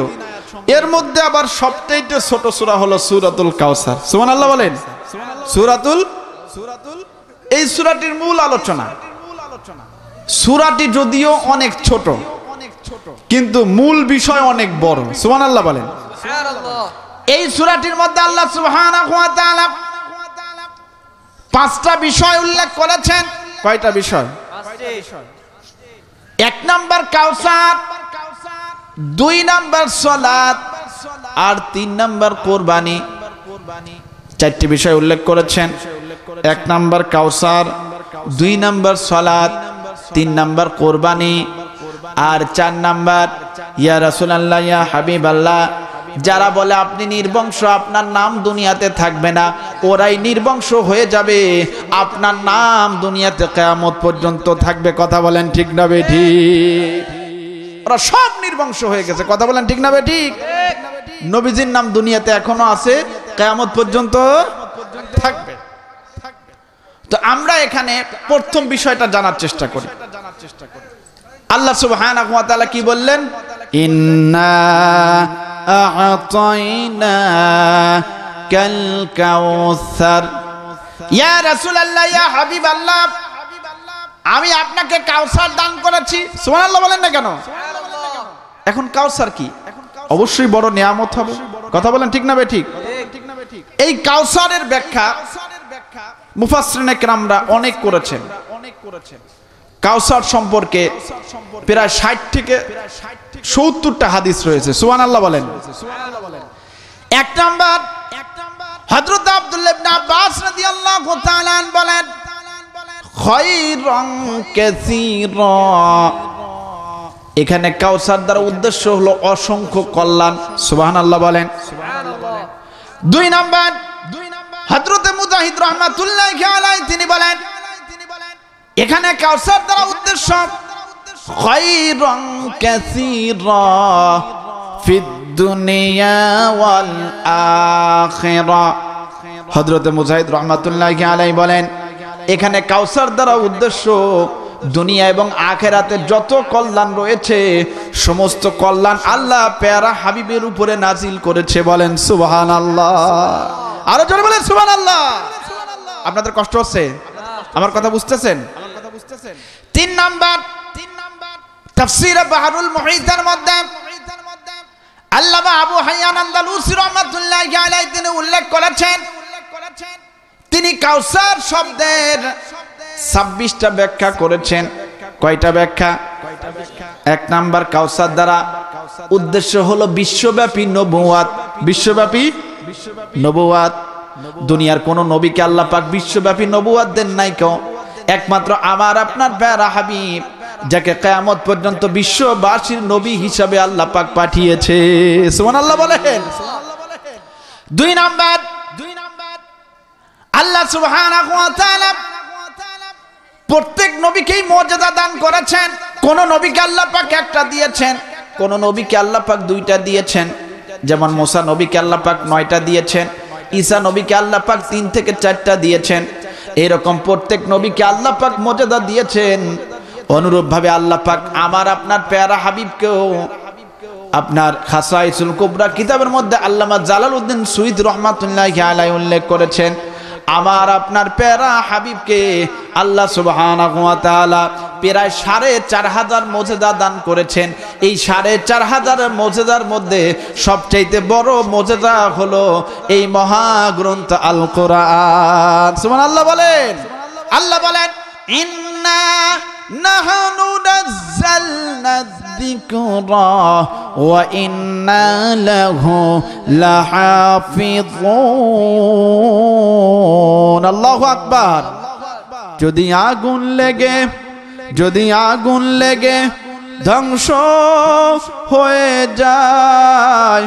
এর মধ্যে আবার সবচেয়ে ছোট সূরা হলো সূরাতুল কাউসার। সুবহানাল্লাহ বলেন। সূরাতুল, এই সূরাটির মূল আলোচনা। সূরাটি যদিও অনেক ছোট, কিন্তু মূল বিষয় অনেক বড়। সুবহানাল্লাহ বলেন। এই সূরাটির মধ্যে আল্লাহ সুবহানাহু ওয়া তাআলা 5টা বিষয় উল্লেখ করেছেন। কয়টা বিষয়? 1 নাম্বার কাউসার, 2 নাম্বার সালাত, আর 3 নাম্বার কুরবানি। 4টি বিষয় উল্লেখ করেছেন। 1 নাম্বার কাউসার, 2 নাম্বার সালাত, 3 নাম্বার কুরবানি, আর 4 নাম্বার ইয়া রাসূলুল্লাহ ইয়া হাবিবাল্লাহ, যারা বলে আপনি নির্বংশ, আপনার নাম দুনিয়াতে থাকবে না, ওরাই নির্বংশ হয়ে যাবে, আপনার নাম দুনিয়াতে কিয়ামত পর্যন্ত থাকবে। কথা বলেন ঠিক না বেঠিক? ওরা সব নির্বংশ হয়ে গেছে। কথা বলেন ঠিক না বেঠিক? নবীজির নাম দুনিয়াতে এখনো আছে, কিয়ামত পর্যন্ত থাকবে। তো আমরা এখানে প্রথম বিষয়টা জানার চেষ্টা করি। আল্লাহ সুবহানাহু ওয়া তাআলা কি বললেন? ইন্না আ'তাইনাকাল কাউসার। ইয়া রাসূলুল্লাহ ইয়া হাবিবাল্লাহ, আমি আপনাকে কাউসার দান করেছি। সুবহানাল্লাহ বলেন না কেন? এখন কাউসার কি? অবশ্যই বড় নিয়ামত হবে। কথা বলেন ঠিক না বেঠিক? এই কাউসারের ব্যাখ্যা মুফাসসিরিনে কেরামরা অনেক করেছেন। কাউসার সম্পর্কে প্রায় 60 থেকে 70টা হাদিস রয়েছে। সুবহানাল্লাহ বলেন। 1 নাম্বার হযরত আব্দুল্লাহ ইবনে আব্বাস রাদিয়াল্লাহু তাআলা আন বলেন, খায়রান কাসীরা। এখানে কাউসার দ্বারা উদ্দেশ্য হলো অসংখ্য কল্যাণ। সুবহানাল্লাহ বলেন। 2 নাম্বার হযরত মুজাহিদ রাহমাতুল্লাহি আলাইহি তিনি বলেন, এখানে কাউসার দ্বারা উদ্দেশ্য খায়রান কাসীরা ফিদ দুনিয়া ওয়াল আখিরা। হযরত মুজাহিদ রাহমাতুল্লাহি আলাইহি বলেন, এখানে কাউসার দ্বারা উদ্দেশ্য দুনিয়া এবং আখিরাতের যত কল্যাণ রয়েছে, সমস্ত কল্যাণ আল্লাহ প্যারা হাবিবের উপরে নাজিল করেছে। বলেন সুবহানাল্লাহ। আরো জোরে বলেন সুবহানাল্লাহ। আপনাদের কষ্ট হচ্ছে? আমার কথা বুঝতেছেন? 3 নাম্বার তাফসীর বাহরুল মুহীতের মধ্যে আল্লামা আবু হায়ান আন্দালুসী রাহমাতুল্লাহি আলাইহি তিনি উল্লেখ করেছেন, তিনি কাউসার শব্দের 26টা ব্যাখ্যা করেছেন। কয়টা ব্যাখ্যা? 1 নাম্বার কাউসার দ্বারা উদ্দেশ্য হলো বিশ্বব্যাপী নবুয়াত। বিশ্বব্যাপী নবুয়াত। দুনিয়ার কোন নবীকে আল্লাহ পাক বিশ্বব্যাপী নবুয়াত দেন নাই কেউ, একমাত্র আমার আপনার প্যারা হাবিব, যাকে কিয়ামত পর্যন্ত বিশ্ববাসীর নবী হিসাবে আল্লাহ পাক পাঠিয়েছে। সুবহানাল্লাহ বলেন। 2 নাম্বার আল্লাহ সুবহানাহু ওয়া তাআলা প্রত্যেক নবীকেই মর্যাদা দান করেছেন। কোন নবীকে আল্লাহ পাক 1টা দিয়েছেন, কোন নবীকে আল্লাহ পাক 2টা দিয়েছেন। যেমন মুসা নবীকে আল্লাহ পাক 9টা দিয়েছেন, ঈসা নবীকে আল্লাহ পাক 3 থেকে 4টা দিয়েছেন। এরকম প্রত্যেক নবীকে আল্লাহ পাক মর্যাদা দিয়েছেন। অনুরূপ ভাবে আল্লাহ পাক আমার আপনার প্যারা হাবিবকেও আপনার খাসাইসুল কুবরা কিতাবের মধ্যে আল্লামা জালালউদ্দিন সুয়ুতী রাহমাতুল্লাহি আলাইহি উল্লেখ করেছেন, আমার আপনার প্যারা হাবিবকে আল্লাহ সুবহানাহু ওয়া তাআলা প্রায় 4500 মর্যাদা দান করেছেন। এই 4500 মুজিজার মধ্যে সবচাইতে বড় মুজিজা হলো এই মহাগ্রন্থ আল কোরআন। সুবহানাল্লাহ বলেন। আল্লাহ বলেন ইন্না নাহনু নাযালনা যিকরা ওয়া ইন্না লাহু লাহাফিযুন। আল্লাহু আকবার। যদি আগুন লেগে ধ্বংস হয়ে যায়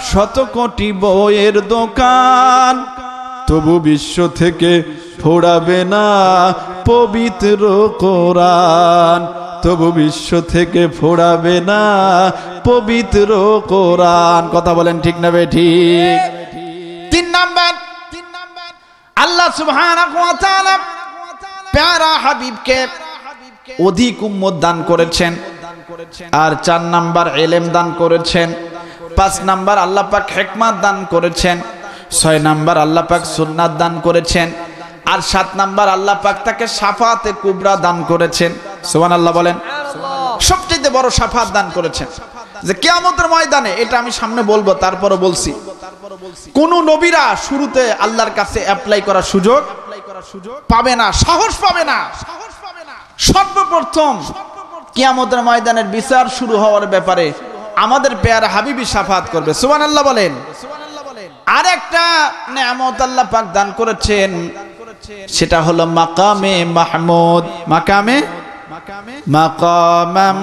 100 কোটি বইয়ের দোকান, তবু বিশ্ব থেকে ফোড়াবে না পবিত্র কোরআন, তবু বিশ্ব থেকে ফোড়াবে না পবিত্র কোরআন। কথা বলেন ঠিক না বেঠিক? 3 নাম্বার, আল্লাহ সুবহানাহু ওয়া তাআলা প্যারা হাবিবকে অধিক উম্মত দান করেছেন, আর 4 নাম্বার ইলম দান করেছেন, 5 নাম্বার আল্লাহ পাক হিকমত দান করেছেন, 6 নাম্বার আল্লাহ পাক সুন্নাত দান করেছেন, আর 7 নাম্বার আল্লাহ পাক তাকে শাফাতে কুবরা দান করেছেন। সুবহানাল্লাহ বলেন। সবচেয়ে বড় শাফাত দান করেছেন, যে কিয়ামতের ময়দানে, এটা আমি সামনে বলবো, তারপরে বলছি, কোন নবীরা শুরুতে আল্লাহর কাছে অ্যাপ্লাই করার সুযোগ পাবে না, সাহস পাবে না। সর্বপ্রথম কিয়ামতের ময়দানের বিচার শুরু হওয়ার ব্যাপারে আমাদের পেয়ারা হাবিবি শাফাত করবে। সুবহানাল্লাহ বলেন। আরেকটা নেয়ামত আল্লাহ পাক দান করেছেন, সেটা হলো মাকামে মাহমুদ। মাকামে মাকামাম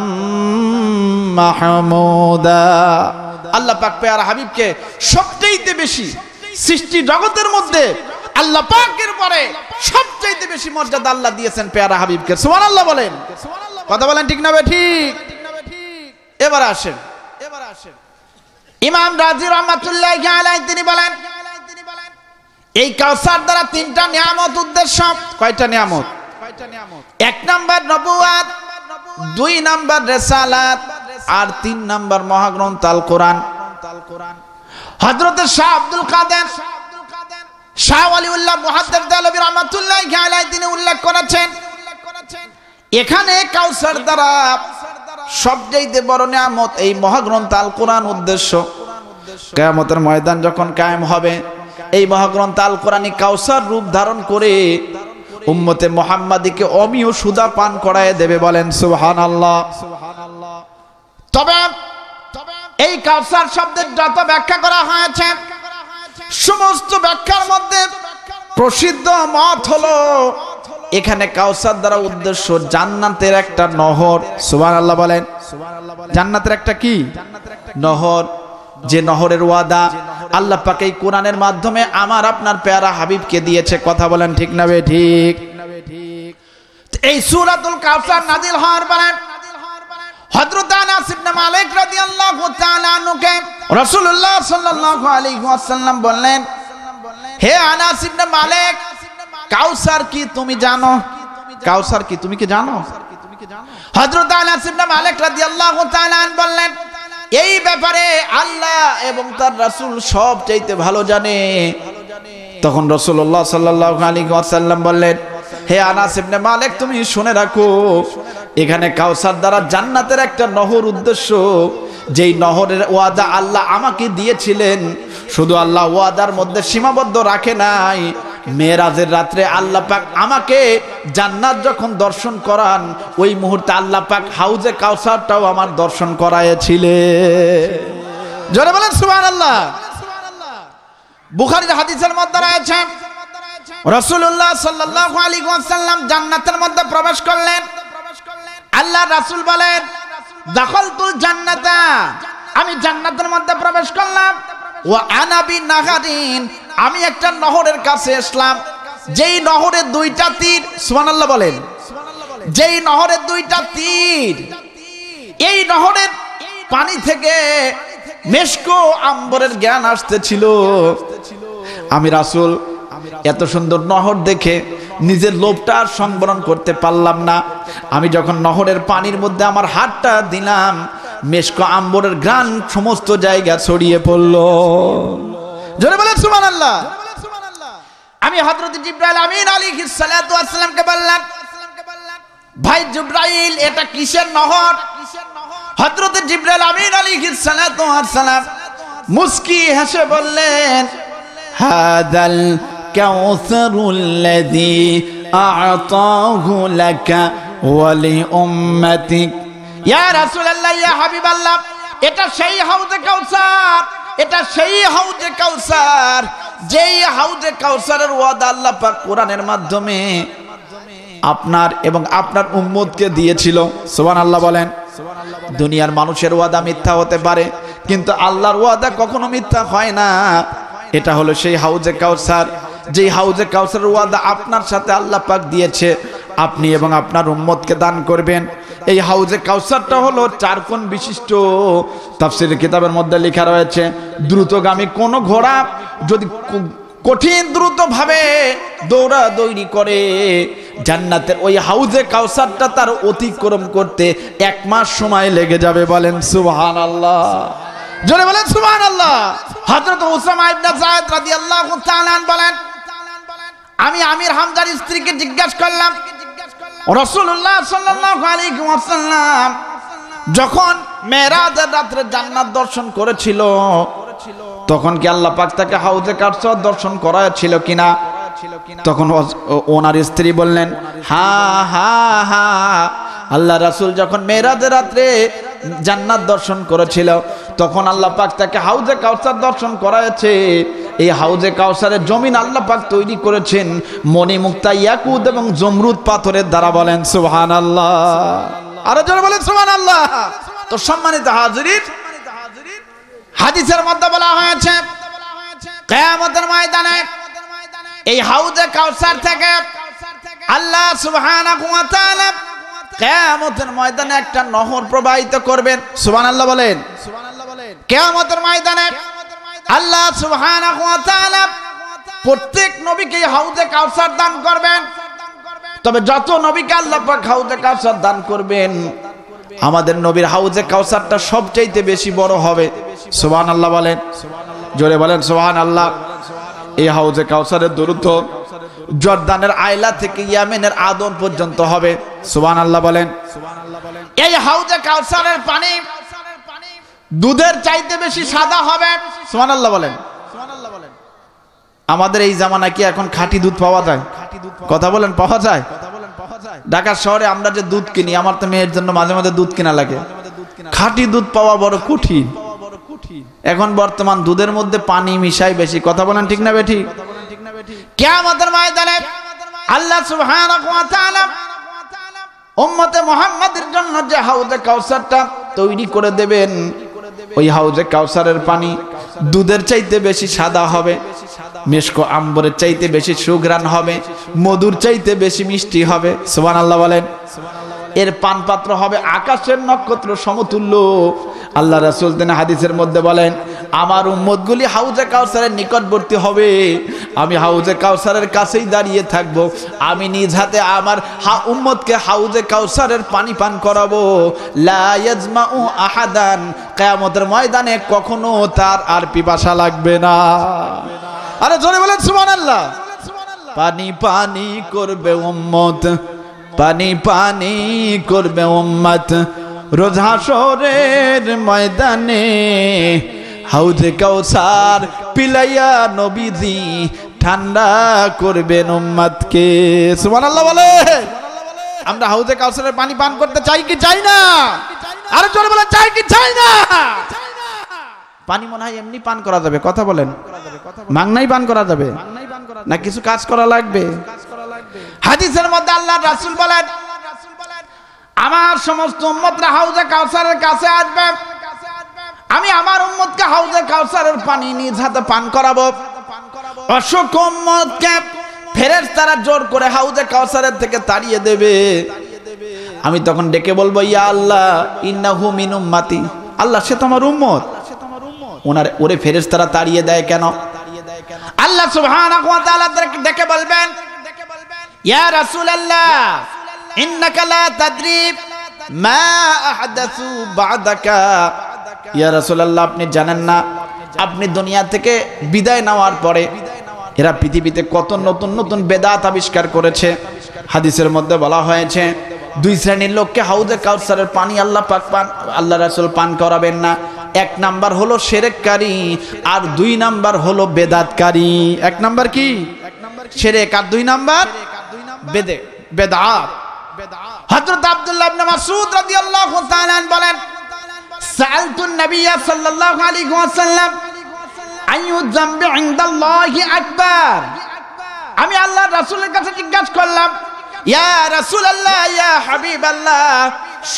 মাহমুদা। আল্লাহ পাক পেয়ারা হাবিবকে সবচেয়ে বেশি সৃষ্টি জগতের মধ্যে আল্লাহ পাকের পরে সবচেয়ে বেশি মর্যাদা আল্লাহ দিয়েছেন পেয়ারা হাবিবকে। সুবহানাল্লাহ বলেন। কথা বলেন ঠিক না ঠিক? এবার আসেন ইমাম রাজি রাহমাতুল্লাহি আলাইহি তিনি বলেন, এই কাউসার দ্বারা 3টা নিয়ামত উদ্দেশ্য। কয়টা নিয়ামত? 1 নাম্বার নবুয়াত, 2 নাম্বার রিসালাত, আর 3 নাম্বার মহাগ্রন্থ আল কোরআন। হযরত শাহ আব্দুল কাদের শাহ ওয়ালিউল্লাহ মুহাদ্দিস দেহলভী রাহমাতুল্লাহি আলাইহি তিনি উল্লেখ করেছেন, এখানে কাউসার দ্বারা সবচেয়ে বড় নিয়ামত এই মহাগ্রন্থ আল কোরআন উদ্দেশ্য। কিয়ামতের ময়দান যখন কায়েম হবে, এই মহাগ্রন্থ আল কোরআনই কাউসার রূপ ধারণ করে উম্মতে মুহাম্মাদীকে অমীয় সুধা পান করায় দেবে। বলেন সুবহানাল্লাহ। তবে এই কাউসার শব্দের যত ব্যাখ্যা করা হয়েছে, সমস্ত ব্যাখ্যার মধ্যে প্রসিদ্ধ মত হলো এখানে কাউসার দ্বারা উদ্দেশ্য জান্নাতের একটা নহর। সুবহানাল্লাহ বলেন। জান্নাতের একটা কি নহর, যে নহরের ওয়াদা আল্লাহ পাক এই কোরআনের মাধ্যমে আমার আপনার প্যারা হাবিবকে দিয়েছে। কথা বলেন ঠিক না ঠিক? এই সূরাতুল কাউসার নাজিল হওয়ার পরে হযরত আনাস ইবনে মালিক রাদিয়াল্লাহু তাআলা আনহুকে রাসূলুল্লাহ সাল্লাল্লাহু আলাইহি ওয়াসাল্লাম বললেন, হে আনাস ইবনে মালিক, কাউসার কি তুমি জানো? কাউসার কি তুমি কি জানো? হযরত আনাস ইবনে মালিক রাদিয়াল্লাহু তাআলা বললেন, এই ব্যাপারে আল্লাহ এবং তার রাসূল সব চাইতে ভালো জানে। তখন রাসূলুল্লাহ সাল্লাল্লাহু আলাইহি ওয়াসাল্লাম বললেন, হে আনাস ইবনে মালিক, তুমি শুনে রাখো, এখানে কাউসার দ্বারা জান্নাতের একটা নহর উদ্দেশ্য, যেই নহরের ওয়াদা আল্লাহ আমাকে দিয়েছিলেন। শুধু আল্লাহ ওয়াদার মধ্যে সীমাবদ্ধ রাখে নাই, মেরাজের রাত্রে আল্লাহ পাক আমাকে জান্নাত যখন দর্শন করান, ওই মুহূর্তে আল্লাহ পাক হাউজে কাউসারটাও আমার দর্শন করাইছিলেন। জোরে বলেন সুবহানাল্লাহ। বুখারীর হাদিসের মধ্যে রয়েছে, রাসূলুল্লাহ সাল্লাল্লাহু আলাইহি ওয়াসাল্লাম জান্নাতের মধ্যে প্রবেশ করলেন। আল্লাহ রাসূল বলেন, দাখালতুল জান্নাতা, আমি জান্নাতের মধ্যে প্রবেশ করলাম। ওয়া আনা বিনাহারিন, আমি একটা নহরের কাছে আসলাম, যেই নহরের 2টা তীর। সুবহানাল্লাহ বলেন। যেই নহরের 2টা তীর, এই নহরের পানি থেকে মেশকো আম্বরের জ্ঞান আসতেছিল। আমি রাসূল এত সুন্দর নহর দেখে নিজের লোভটা আর সংবরণ করতে পারলাম না। আমি যখন নহরের পানির মধ্যে আমার হাতটা দিলাম, মেশকো আম্বরের ঘ্রাণ সমস্ত জায়গা ছড়িয়ে পড়ল। জোরে বলেন সুবহানাল্লাহ। আমি হযরত জিবরাইল আমিন আলাইহিস সালাতু ওয়াস সালামকে বললাম, ভাই জিবরাইল, এটা কিসের নহর? হযরত জিবরাইল আমিন আলাইহিস সালাতু ওয়াস সালাম মুস্কি হেসে বললেন, হাদাল কাউসারুল্লাযী আ'তাহু লাকা ওয়া লিউম্মাতিক। ইয়া রাসূলুল্লাহ, ইয়া হাবিবাল্লাহ, এটা সেই হাউজে কাউসার, এটা সেই হাউজে কাউসার, যেই হাউজে কাউসারের ওয়াদা আল্লাহ পাক কোরআনের মাধ্যমে আপনার এবং আপনার উম্মতকে দিয়েছিল। সুবহানাল্লাহ বলেন। দুনিয়ার মানুষের ওয়াদা মিথ্যা হতে পারে, কিন্তু আল্লাহর ওয়াদা কখনো মিথ্যা হয় না। এটা হলো সেই হাউজে কাউসার, যেই হাউজে কাউসারের ওয়াদা আপনার সাথে আল্লাহ পাক দিয়েছে, আপনি এবং আপনার উম্মতকে দান করবেন। এই হাউজে কাউসারটা হলো 4 কোণ বিশিষ্ট। তাফসীরের কিতাবের মধ্যে লেখা রয়েছে, দ্রুতগামী কোন ঘোড়া যদি কঠিন দ্রুত ভাবে দৌড়াদৌড়ি করে, জান্নাতের ওই হাউজে কাউসারটা তার অতিক্রম করতে 1 মাস সময় লেগে যাবে। বলেন সুবহানাল্লাহ, জোরে বলেন সুবহানাল্লাহ। হযরত উসামা ইবনে যায়েদ রাদিয়াল্লাহু তাআলা বলেন, আমি আমির হামজার স্ত্রীকে জিজ্ঞাসা করলাম, রাসূলুল্লাহ সাল্লাল্লাহু আলাইহি ওয়াসাল্লাম যখন মেরাজের রাতে জান্নাত দর্শন করেছিল, তখন কি আল্লাহ পাক তাকে হাউজে কাউসার দর্শন করাছিল কিনা? তখন ওনার স্ত্রী বললেন, হ্যাঁ হ্যাঁ হ্যাঁ, আল্লাহ রাসূল যখন মেরাজের রাতে জান্নাত দর্শন করেছিল, তখন আল্লাহ পাক তাকে হাউজে কাউসার দর্শন করাছে। এই হাউজে কাউসারের জমিন আল্লাহ পাক তৈরি করেছেন মণিমুক্তা, ইয়াকুত এবং জমরুদ পাথরের দ্বারা। বলেন সুবহানাল্লাহ, আরো জোরে বলেন সুবহানাল্লাহ। তো সম্মানিত হাজিরিন, হাদিসের মধ্যে বলা হয়েছে কিয়ামতের ময়দানে এই হাউজে কাউসার থেকে আল্লাহ সুবহানাহু ওয়া তাআলা কিয়ামতের ময়দানে একটা নহর প্রবাহিত করবেন। সুবহানাল্লাহ বলেন। কিয়ামতের ময়দানে আল্লাহ সুবহানাহু ওয়া তাআলা প্রত্যেক নবীকে হাউজে কাউসার দান করবেন। তবে যত নবীকে আল্লাহ পাক হাউজে কাউসার দান করবেন, আমাদের নবীর হাউজে কাউসারটা সবচাইতে বেশি বড় হবে। সুবহানাল্লাহ বলেন, জোরে বলেন সুবহানাল্লাহ। এই হাউজে কাউসারের দূরত্ব জর্দানের আইলা থেকে ইয়েমেনের আদন পর্যন্ত হবে। সুবহানাল্লাহ বলেন। এই হাউজে কাউসারের পানি দুধের চাইতে বেশি সাদা হবে। সুবহানাল্লাহ বলেন। আমাদের এই জামানায় কি এখন খাঁটি দুধ পাওয়া যায়? কথা বলেন, পাওয়া যায়? ঢাকা শহরে আমরা যে দুধ কিনি, আমার তো মেয়ের জন্য মাঝে মাঝে দুধ কিনা লাগে, খাঁটি দুধ পাওয়া বড় কঠিন। এখন বর্তমান দুধের মধ্যে পানি মিশাই বেশি। কথা বলেন ঠিক না বেঠিক? কিয়ামতের ময়দানে আল্লাহ সুবহানাহু ওয়া তাআলা উম্মতে মুহাম্মাদের জন্য যে হাউজে কাউসারটা তৈরি করে দেবেন, ওই হাউজে কাউসারের পানি দুধের চাইতে বেশি সাদা হবে, মিশকো আম্বরের চাইতে বেশি সুঘ্রাণ হবে, মধুর চাইতে বেশি মিষ্টি হবে। সুবহানাল্লাহ বলেন। এর পানপাত্র হবে আকাশের নক্ষত্র সমতুল্য। আল্লাহ রাসূল তিনি হাদিসের মধ্যে বলেন, আমার উম্মতগুলি হাউজে কাউসারের নিকটবর্তী হবে, আমি হাউজে কাউসারের কাছেই দাঁড়িয়ে থাকব, আমি নিজ হাতে আমার উম্মতকে হাউজে কাউসারের পানি পান করাবো। লা ইয়াজমাউ আহাদান, কিয়ামতের ময়দানে কখনো তার আর পিপাসা লাগবে না। আরে জোরে বলেন সুবহানাল্লাহ। পানি পানি করবে উম্মত, পানি পানি করবে উম্মত, রোজ হাসরের ময়দানে হাউজে কাউসার পিলাইয়া নবীজি ঠান্ডা করবেন উম্মতকে। সুবহানাল্লাহ বলে। আমরা হাউজে কাউসারের পানি পান করতে চাই কি চাই না? আরে জোরে বলেন, চাই কি চাই না? পানি মনে হয় এমনি পান করা যাবে? কথা বলেন। মাংনাই পান করা যাবে না কিছু কাজ করা লাগবে? হাদিসের মধ্যে আল্লাহর রাসূল বলেন, আমার সমস্ত উম্মতরা হাউজে কাউসারের কাছে আসবে, আমি আমার উম্মতকে হাউজে কাউসারের পানি নিজ হাতে পান করাবো। অসংখ্য উম্মতকে ফেরেশতারা জোর করে হাউজে কাউসারের থেকে তাড়িয়ে দেবে। আমি তখন ডেকে বলবো, ইয়া আল্লাহ ইন্নাহু মিন উম্মতি, আল্লাহ সে তো আমার উম্মত। ওরে ফেরেশতারা তাড়িয়ে দেয় কেন? আল্লাহ সুবহানাহু ওয়া তাআলা ডেকে বলবেন, ইয়া রাসূলুল্লাহ ইন্নাকা লা তাদরি মা আহদাসু বা'দাকা। ইয়া রাসূলুল্লাহ, আপনি জানেন না, আপনি দুনিয়া থেকে বিদায় নেওয়ার পরে এরা পৃথিবীতে কত নতুন নতুন বেদাত আবিষ্কার করেছে। হাদিসের মধ্যে বলা হয়েছে, দুই শ্রেণীর লোককে হাউজে কাউসারের পানি আল্লাহ পাক আল্লাহ রাসূল পান করাবেন না। এক নাম্বার হলো শিরককারী, আর দুই নাম্বার হলো বেদাতকারী। এক নাম্বার কি শিরক, আর দুই নাম্বার বেদাত। হযরত আব্দুল্লাহ ইবনে মাসউদ রাদিয়াল্লাহু তাআলা বলেন, সাআলতুন নবী সাল্লাল্লাহু আলাইহি ওয়াসাল্লাম আইয়ু যামবি ইনদাল্লাহি আকবার। আমি আল্লাহর রাসূলের কাছে জিজ্ঞাসা করলাম, ইয়া রাসূলুল্লাহ, ইয়া হাবিবাল্লাহ,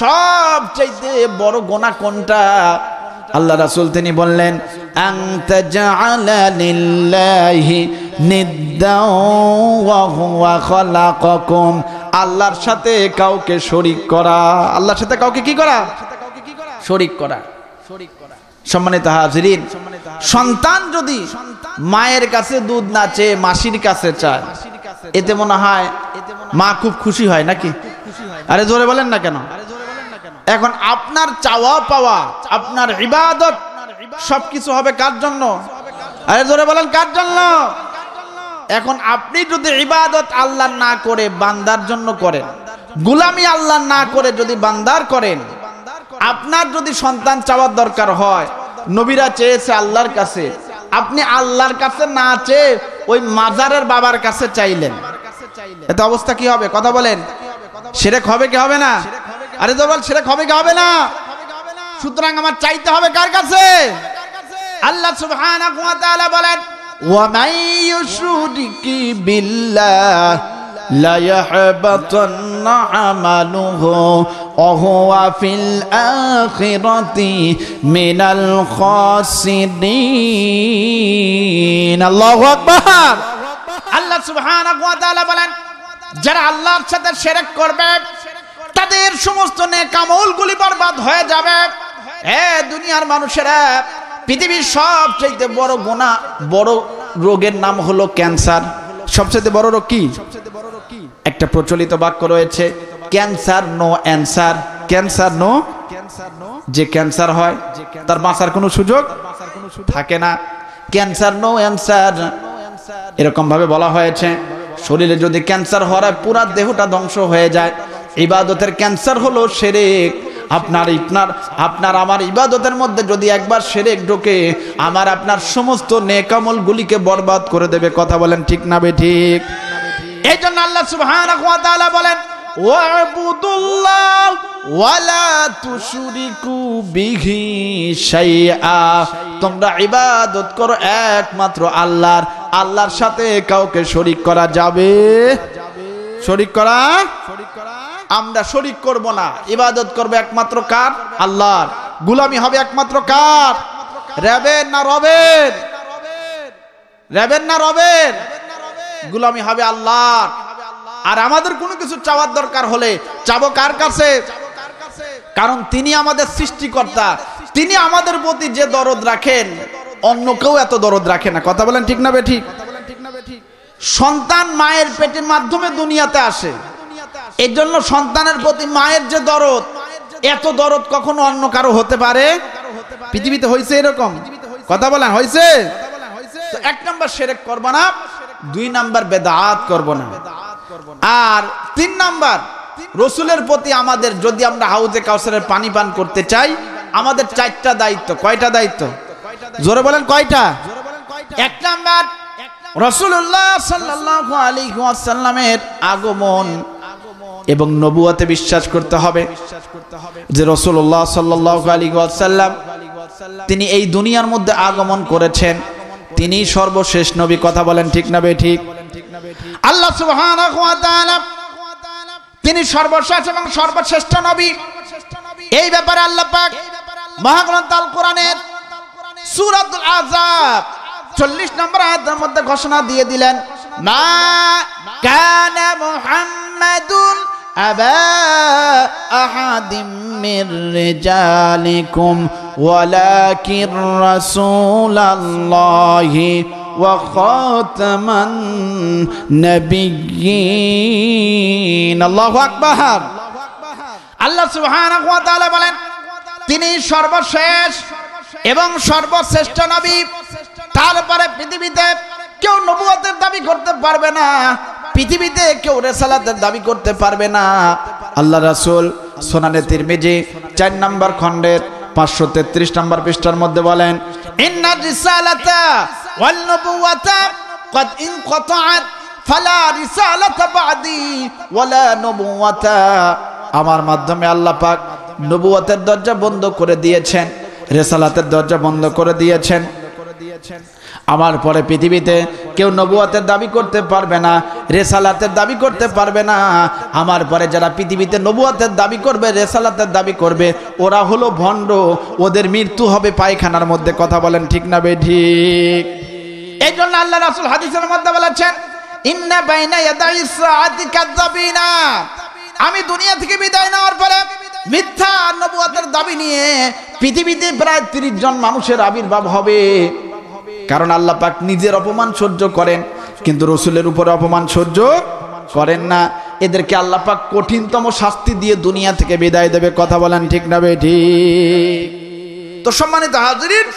সবচেয়ে বড় গুনাহ কোনটা? আল্লাহ রাসূল তিনি বললেন, আনতা জাআলা লিল্লাহি নিদ্দাও ওয়া হুয়া খালাকাকুম। আল্লাহর সাথে কাউকে শরীক করা। আল্লাহর সাথে কাউকে কি করা? শরীক করা। সম্মানিত হাজিরিন, সন্তান যদি মায়ের কাছে দুধ না চেয়ে মাসির কাছে চায়, এতে মনে হয় মা খুব খুশি হয় নাকি? আরে জোরে বলেন না কেন? এখন আপনার চাওয়া পাওয়া, আপনার ইবাদত সবকিছু হবে কার জন্য? আরে জোরে বলেন কার জন্য? এখন আপনি যদি ইবাদত আল্লাহ না করে বান্দার জন্য করেন, গোলামি আল্লাহ না করে যদি বান্দার করেন, আপনার যদি সন্তান চাওয়ার দরকার হয়, নবীরা চেয়েছে আল্লাহর কাছে, আপনি আল্লাহর কাছে না চেয়ে ওই মাজারের বাবার কাছে চাইলেন, এতে অবস্থা কি হবে? কথা বলেন, শিরক হবে কি হবে না? আরে তো বল, শিরক হবে কি হবে না? সুতরাং আমার চাইতে হবে কার কাছে? আল্লাহ সুবহানাহু ওয়া তাআলা বলেন, ওয়া মান ইউশরিকি বিল্লাহ লা ইয়াহবাতান্না আমালুহু ওয়া হুয়া ফিল আখিরাতি মিনাল খাসিরিন। আল্লাহু আকবার। আল্লাহ সুবহানাহু ওয়া তাআলা বলেন, যারা আল্লাহর সাথে শিরক করবে তাদের সমস্ত নেক আমলগুলি বরবাদ হয়ে যাবে। দুনিয়ার মানুষেরা, পৃথিবীর সবচেয়ে বড় গুনাহ, বড় রোগের নাম হলো ক্যান্সার। সবচেয়ে বড় রোগ কি? একটা প্রচলিত বাক্য রয়েছে, cancer no answer. Cancer no, যে ক্যান্সার হয় তার বাঁচার কোনো সুযোগ থাকে না। ক্যান্সার নো অ্যানসার, এরকম ভাবে বলা হয়েছে। শরীরে যদি ক্যান্সার হয়, পুরা দেহটা ধ্বংস হয়ে যায়। ইবাদতের ক্যান্সার হলো শিরক। আপনার আমার ইবাদতের মধ্যে যদি একবার শিরক ঢোকে, আমার আপনার সমস্ত নেক আমলগুলিকে বরবাদ করে দেবে। কথা বলেন ঠিক না বেঠিক? এই জন্য আল্লাহ সুবহানাহু ওয়া তাআলা বলেন, ওয়াবুদুল্লাহ ওয়ালা তুশরিকু বিহি শাইআ। তোমরা ইবাদত করো একমাত্র আল্লাহর, আল্লাহর সাথে কাউকে শরীক করা যাবে? শরীক করা, আমরা শরীক করব না। ইবাদত করবে একমাত্র কার? আল্লাহর। গোলামি হবে একমাত্র কার? রবের না রবের? রবের না রবের? গোলামি হবে আল্লাহর। আর আমাদের কোনো কিছু চাওয়ার দরকার হলে চাবো কার কাছে? কারণ তিনি আমাদের সৃষ্টিকর্তা। তিনি আমাদের প্রতি যে দরদ রাখেন, অন্য কেউ এত দরদ রাখে না। কথা বলেন ঠিক না বেঠিক? সন্তান মায়ের পেটের মাধ্যমে দুনিয়াতে আসে, এই জন্য সন্তানের প্রতি মায়ের যে দরদ, এত দরদ কখনো অন্য কারো হতে পারে? পৃথিবীতে হয়েছে এরকম? কথা বলেন হয়েছে? তো এক নাম্বার শিরক করব না, দুই নাম্বার বেদাত করব না, আর তিন নাম্বার রসুলের প্রতি আমাদের, যদি আমরা হাউজে কাউসারের পানি পান করতে চাই, আমাদের চারটা দায়িত্ব। কয়টা দায়িত্ব? জোরে বলেন কয়টা? এক নাম্বার, রাসূলুল্লাহ সাল্লাল্লাহু আলাইহি ওয়াসাল্লামের আগমন এবং নবুয়তে বিশ্বাস করতে হবে যে রাসূলুল্লাহ সাল্লাল্লাহু আলাইহি ওয়াসাল্লাম তিনি এই দুনিয়ার মধ্যে আগমন করেছেন, তিনি সর্বশেষ নবী। কথা বলেন ঠিক না বেঠিক? আল্লাহ সুবহানাহু ওয়া তাআলা তিনি সর্বশেষ এবং সর্বশ্রেষ্ঠ নবী। এই ব্যাপারে আল্লাহ পাক মহাগ্রন্থ আল কোরআনের সূরাতুল আহজাব 40 নম্বর আয়াতের মধ্যে ঘোষণা দিয়ে দিলেন, মা কানা মুহাম্মাদুন আবা আহাদিম মির রিজালিকুম ওয়ালাকিন রাসূলুল্লাহি ওয়া খাতামান নাবিয়্যিন। আল্লাহু আকবার। আল্লাহ সুবহানাহু ওয়া তাআলা বলেন, তিনি সর্বশেষ এবং সর্বশ্রেষ্ঠ নবী। তারপরে পৃথিবীতে কেউ নবুয়তের দাবি করতে পারবে না, পৃথিবীতে কেউ রিসালাতের দাবি করতে পারবে না। আল্লাহ রাসূল সুনানে তিরমিজি 4 নম্বর খণ্ডের 533 নম্বর পৃষ্ঠার মধ্যে বলেন, ইন্নার রিসালাতা ওয়াল নবুওয়াতা قد انقطعت فلا رسالة بعدي ولا نبوة। আমার মাধ্যমে আল্লাহ পাক নবুয়তের দরজা বন্ধ করে দিয়েছেন, রিসালাতের দরজা বন্ধ করে দিয়েছেন। আমার পরে পৃথিবীতে কেউ নবুয়তের দাবি করতে পারবে না, রিসালাতের দাবি করতে পারবে না। আমার পরে যারা পৃথিবীতে নবুয়তের দাবি করবে, রিসালাতের দাবি করবে, ওরা হলো ভণ্ড, ওদের মৃত্যু হবে পায়খানার মধ্যে। কথা বলেন ঠিক না বেঠিক? এই জন্য আল্লাহ রাসূল হাদিসের মধ্যে বলেছেন, ইন্না বাইনা ইয়াদাই সাআতি কাযাবিনা। আমি দুনিয়া থেকে বিদায় নেওয়ার পরে মিথ্যা নবুয়তের দাবি নিয়ে পৃথিবীতে প্রায় 30 জন মানুষের আবির্ভাব হবে। কারণ আল্লাহ পাক নিজের অপমান সহ্য করেন, কিন্তু রাসূলের উপরে অপমান সহ্য করেন না। এদেরকে আল্লাহ পাক কঠিনতম শাস্তি দিয়ে দুনিয়া থেকে বিদায় দেবে। কথা বলেন ঠিক না বেঠিক? তো সম্মানিত হাজিরিন,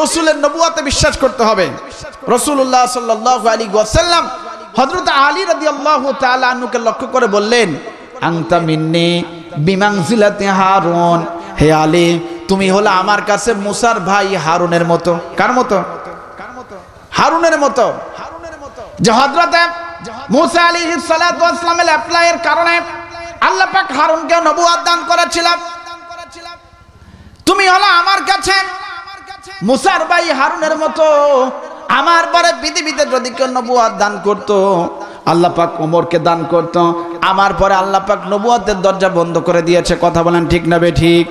রাসূলের নবুয়তে বিশ্বাস করতে হবে। রাসূলুল্লাহ সাল্লাল্লাহু আলাইহি ওয়াসাল্লাম হযরত আলী রাদিয়াল্লাহু তাআলা আনহুকে লক্ষ্য করে বললেন, আনতা মিন্নি বিমানজিলাতি হারুন। হে আলী, তুমি হলো আমার কাছে মুসার ভাই হারুনের মতো। কার মতো? হারুনের মতো। যে হযরত মুসা আলাইহিস সালাতু ওয়াস সালামের অ্যাপ্লাইয়ের কারণে আল্লাহ পাক হারুনকে নবুয়ত দান করেছিলেন। তুমি হলো আমার কাছে মুসার ভাই হারুনের মতো। আমার পরে পৃথিবীতে যদি কেউ নবুয়ত দান করত, আল্লাহ পাক ওমরকে দান করত। আমার পরে আল্লাহ পাক নবুয়তের দরজা বন্ধ করে দিয়েছে। কথা বলেন ঠিক না বেঠিক?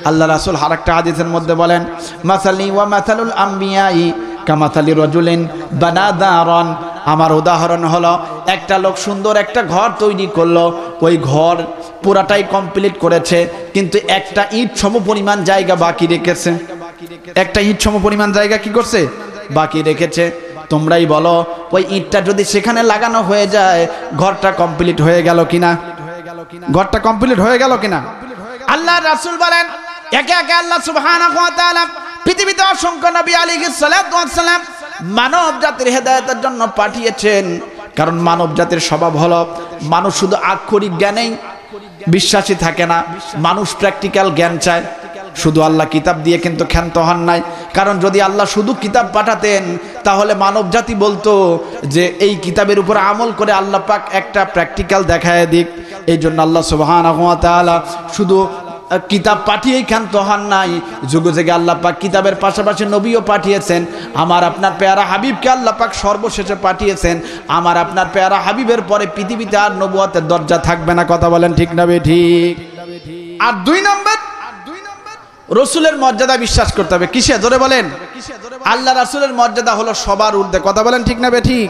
আল্লাহ রাসূল আরেকটা হাদিসের মধ্যে বলেন, মাসালি ওয়া মাসালুল আম্বিয়াই কামাসালি রাজুলিন বানা দারান। আমার উদাহরণ হলো, একটা লোক সুন্দর একটা ঘর তৈরি করলো, ওই ঘর পুরাটাই কমপ্লিট করেছে, কিন্তু একটা ইট সমপরিমাণ জায়গা বাকি রেখেছে। একটা ইট সমপরিমাণ জায়গা কি করছে? বাকি রেখেছে। তোমরাই বলো, ওই ইটটা যদি সেখানে লাগানো হয়ে যায়, ঘরটা কমপ্লিট হয়ে গেল কিনা? ঘরটা কমপ্লিট হয়ে গেল কিনা? আল্লাহ রাসূল বলেন, একে একে আল্লাহ সুবহানাহু ওয়া তাআলা পৃথিবীতে অসংখ্য নবী আলাইহিস সালাতু ওয়াস সালাম মানব জাতির হেদায়েতের জন্য পাঠিয়েছেন। কারণ মানব জাতির স্বভাব হলো, মানুষ শুধু আক্ষরিক জ্ঞানেই বিশ্বাসী থাকে না, মানুষ প্র্যাকটিক্যাল জ্ঞান চায়। শুধু আল্লাহ কিতাব দিয়ে কিন্তু ক্ষান্ত হন নাই। কারণ যদি আল্লাহ শুধু কিতাব পাঠাতেন, তাহলে মানব জাতি বলতো যে এই কিতাবের উপর আমল করে আল্লাহ পাক একটা প্র্যাকটিক্যাল দেখায় দিক। এই জন্য আল্লাহ সুবহানাহু ওয়া তাআলা শুধু কিতাব পাঠিয়েই ক্ষান্ত হন নাই, যুগে যুগে আল্লাহ পাক কিতাবের পাশাপাশি নবীও পাঠিয়েছেন। আমার আপনার পেয়ারা হাবিবকে আল্লাহ পাক সর্বশেষে পাঠিয়েছেন। আমার আপনার পেয়ারা হাবিবের পরে পৃথিবীতে আর নবুয়তের দরজা থাকবে না। কথা বলেন ঠিক না বেঠিক? আর 2 নম্বর, রাসূলের মর্যাদা বিশ্বাস করতে হবে। কিসে? ধরে বলেন। আল্লাহ রাসূলের মর্যাদা হলো সবার ঊর্ধ্বে। কথা বলেন ঠিক না বেঠিক?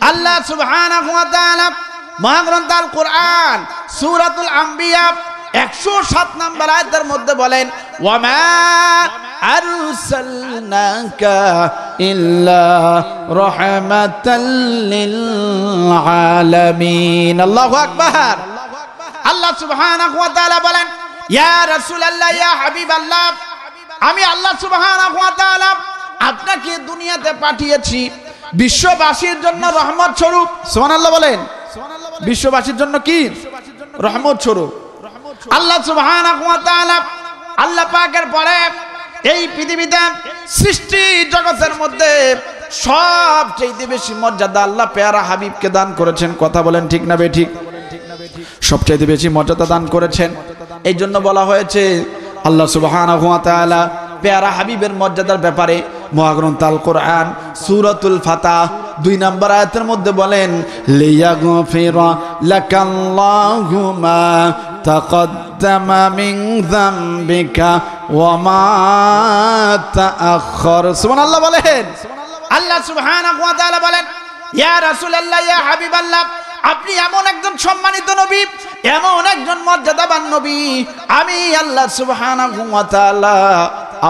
আল্লাহ সুবহানাহু ওয়া তাআলা মহাগ্রন্থ আল কোরআন সূরাতুল আম্বিয়া 107 নম্বর আয়াতের মধ্যে বলেন, ওয়ামা আরসালনাকা ইল্লা রাহমাতাল লিল আলামিন। আল্লাহু আকবার। আল্লাহ সুবহানাহু ওয়া তাআলা বলেন, ইয়া রাসূলুল্লাহ, ইয়া হাবিবাল্লাহ, আমি আল্লাহ সুবহানাহু ওয়া তাআলা আপনাকে দুনিয়াতে পাঠিয়েছি বিশ্ববাসীর জন্য রহমত স্বরূপ। সুবহানাল্লাহ বলেন। বিশ্ববাসীর জন্য কি? রহমত স্বরূপ। আল্লাহ সুবহানাহু ওয়া তাআলা আল্লাহ পাকের পরে এই পৃথিবীতে সৃষ্টি জগতের মধ্যে সবচেয়ে বেশি মর্যাদা আল্লাহ পেয়ারা হাবিবকে দান করেছেন। কথা বলেন ঠিক না বেঠিক? সবচেয়ে বেশি মর্যাদা দান করেছেন। এই জন্য বলা হয়েছে আল্লাহ সুবহানাহু ওয়া তাআলা পেয়ারা হাবিবের মর্যাদার ব্যাপারে মহাগ্রন্থ আল কোরআন সূরাতুল ফাতাহ 2 নম্বর আয়াতের মধ্যে বলেন, লিয়াগফিরা লাকাল্লাহু মা তাকদ্দামা মিন যামবিকা ওয়া মা তাআখার। সুবহানাল্লাহ বলেন। আল্লাহ সুবহানাহু ওয়া তাআলা বলেন, ইয়া রাসূলুল্লাহ, ইয়া হাবিবাল্লাহ, আপনি এমন একজন সম্মানিত নবী, এমন একজন মর্যাদাবান নবী, আমি আল্লাহ সুবহানাহু ওয়া তাআলা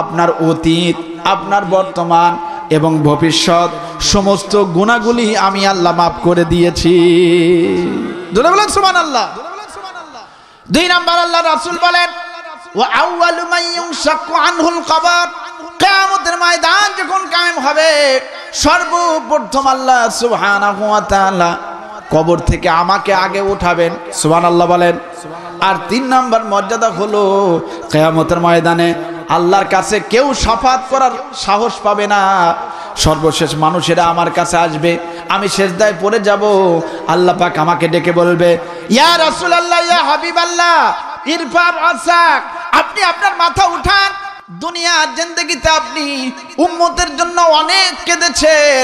আপনার অতীত, আপনার বর্তমান এবং ভবিষ্যৎ সমস্ত গুনাহগুলি আমি আল্লাহ মাফ করে দিয়েছি। জোরে বলেন সুবহানাল্লাহ। 2 নম্বর আল্লাহ রাসূল বলেন, ওয়া আউয়ালু মান ইউনশাক্কু আনহুল কবর। কিয়ামতের ময়দান যখন কায়েম হবে, সর্বপ্রথম আল্লাহ সুবহানাহু ওয়া তাআলা কবর থেকে আমাকে আগে উঠাবেন, সুবহানাল্লাহ বলেন। আর 3 নাম্বার মর্যাদা হলো কিয়ামতের ময়দানে আল্লাহর কাছে কেউ শাফাত করার সাহস পাবে না। সর্বশেষ মানুষেরা আমার কাছে আসবে, আমি সেজদায় পড়ে যাব, আল্লাহ পাক আমাকে ডেকে বলবে, ইয়া রাসূলুল্লাহ, ইয়া হাবিবাল্লাহ, ইরফা রাসাক, আপনি আপনার মাথা উঠান। দুনিয়ার জিন্দেগিতে আপনি উম্মতের জন্য অনেক কেঁদেছেন,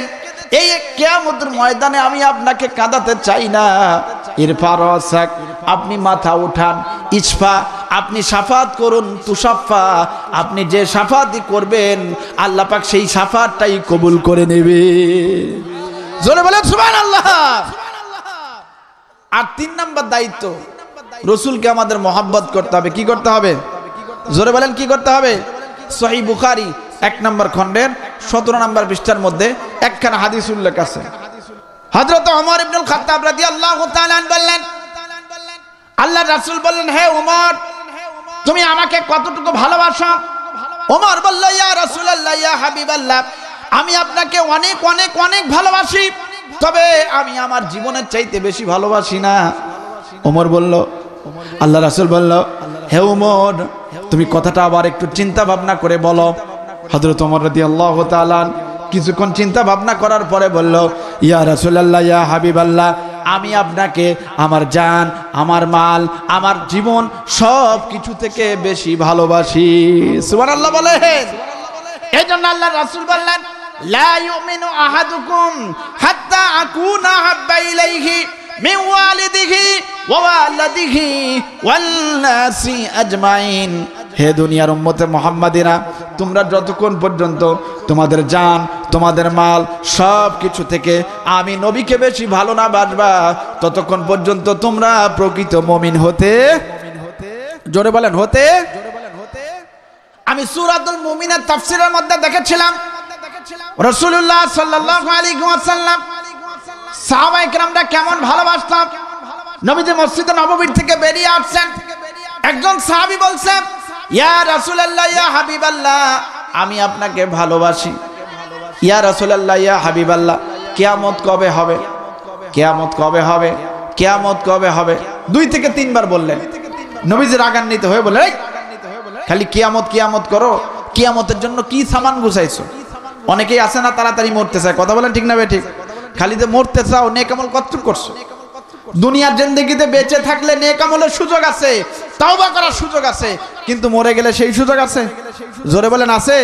এই কিয়ামতের ময়দানে আমি আপনাকে কাঁদাতে চাই না। ইরফা রাসাক, আপনি মাথা উঠান। ইসফা, আপনি শাফাত করুন। তুশাফা, আপনি যে শাফাতই করবেন আল্লাহ পাক সেই শাফাতটাই কবুল করে নেবে। জোরে বলেন সুবহানাল্লাহ। আর 3 নাম্বার দায়িত্ব, রাসূলকে আমাদের মহব্বত করতে হবে। কি করতে হবে? জোরে বলেন কি করতে হবে? সহিহ বুখারী 1 নম্বর খণ্ডের 17 নম্বর পৃষ্ঠার মধ্যে একখানা হাদিস উল্লেখ আছে। হযরত ওমর ইবনুল খাত্তাব রাদিয়াল্লাহু তাআলা বললেন, আল্লাহর রাসূল বললেন, হে ওমর, তুমি আমাকে কতটুকু ভালোবাসো? ওমর বলল, ইয়া রাসূলুল্লাহ, ইয়া হাবিবাল্লাহ, আমি আপনাকে অনেক অনেক অনেক ভালোবাসি, তবে আমি আমার জীবনের চাইতে বেশি ভালোবাসি না। ওমর বলল, আল্লাহ রাসূল বলল, হে ওমর, তুমি কথাটা আবার একটু চিন্তা ভাবনা করে বলো। হযরত ওমর রাদিয়াল্লাহু তাআলা কিছুক্ষণ চিন্তা ভাবনা করার পরে বলল, ইয়া রাসূলুল্লাহ, ইয়া হাবিবাল্লাহ, আমি আপনাকে আমার জান, আমার মাল, আমার জীবন সব কিছু থেকে বেশি ভালোবাসি। সুবহানাল্লাহ বলেন। এই জন্য আল্লাহ রাসূল বললেন, লা ইউমিনু আহাদুকুম হাত্তা আকুনা হাব্বা ইলাইহি মিন ওয়ালিদিহি ওয়া ওয়ালাদিহি ওয়ান নাসি আজমাইন। হে দুনিয়ার উম্মতে মুহাম্মাদিনা, তোমরা যতক্ষণ পর্যন্ত তোমাদের জান, তোমাদের মাল সব কিছু থেকে আমি নবীকে বেশি ভালো না বাসবা, ততক্ষণ পর্যন্ত তোমরা প্রকৃত মুমিন হতে, জোরে বলেন হতে। আমি সূরাতুল মুমিনের তাফসীরের মধ্যে দেখেছিলাম রাসূলুল্লাহ সাল্লাল্লাহু আলাইহি ওয়াসাল্লাম সাহাবায়ে কেরামরা কেমন ভালোবাসতেন। নবীজি মসজিদে নববীর থেকে বেরিয়ে আসছেন, একজন সাহাবী বলছেন, ইয়া রাসূলুল্লাহ, ইয়া হাবিবাল্লাহ, আমি আপনাকে ভালোবাসি। ইয়া রাসূলুল্লাহ, ইয়া হাবিবাল্লাহ, কিয়ামত কবে হবে? কিয়ামত কবে হবে? কিয়ামত কবে হবে? 2 থেকে 3 বার বললেন। নবীজি রাগান্বিত হয়ে বলে, খালি কিয়ামত কিয়ামত করো, কিয়ামতের জন্য কি সামান গুছাইছো? অনেকেই আছে না তাড়াতাড়ি মরতে চায়, কথা বলেন ঠিক না ঠিক? খালি যে মরতে চাও, নেক আমল কতটুকু করছো? দুনিয়ার জিন্দেগিতে বেঁচে থাকলে নেক আমলের সুযোগ আছে, তাওবা করার সুযোগ আছে, কিন্তু মরে গেলে সেই সুযোগ আছে? জোরে বলেন আছে?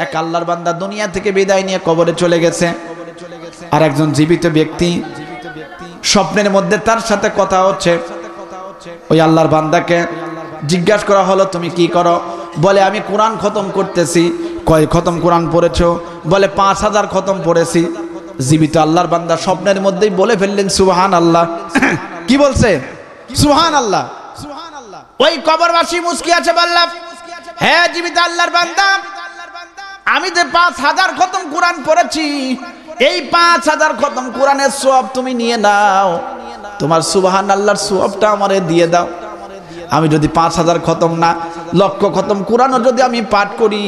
এক আল্লাহর বান্দা দুনিয়া থেকে বিদায় নিয়ে কবরে চলে গেছে, আর একজন জীবিত ব্যক্তি স্বপ্নের মধ্যে তার সাথে কথা হচ্ছে। ওই আল্লাহর বান্দাকে জিজ্ঞাসা করা হলো, তুমি কি করো? বলে, আমি কোরআন খতম করতেছি। কয় খতম কোরআন পড়েছো? বলে 5000 খতম পড়েছি। জীবিত আল্লাহর বান্দা স্বপ্নের মধ্যেই বলে ফেললেন সুবহানাল্লাহ। কি বলছে? সুবহানাল্লাহ। ওই কবরবাসী মুস্কি আছে, বললাম, হ্যাঁ জীবিত আল্লাহর বান্দা, আমি যে 5000 খতম কোরআন পড়েছি, এই 5000 খতম কোরআনের সওয়াব তুমি নিয়ে নাও, তোমার সুবহানাল্লাহর সওয়াবটা আমারে দিয়ে দাও। আমি যদি 5000 খতম না, লক্ষ খতম কোরআনও যদি আমি পাঠ করি,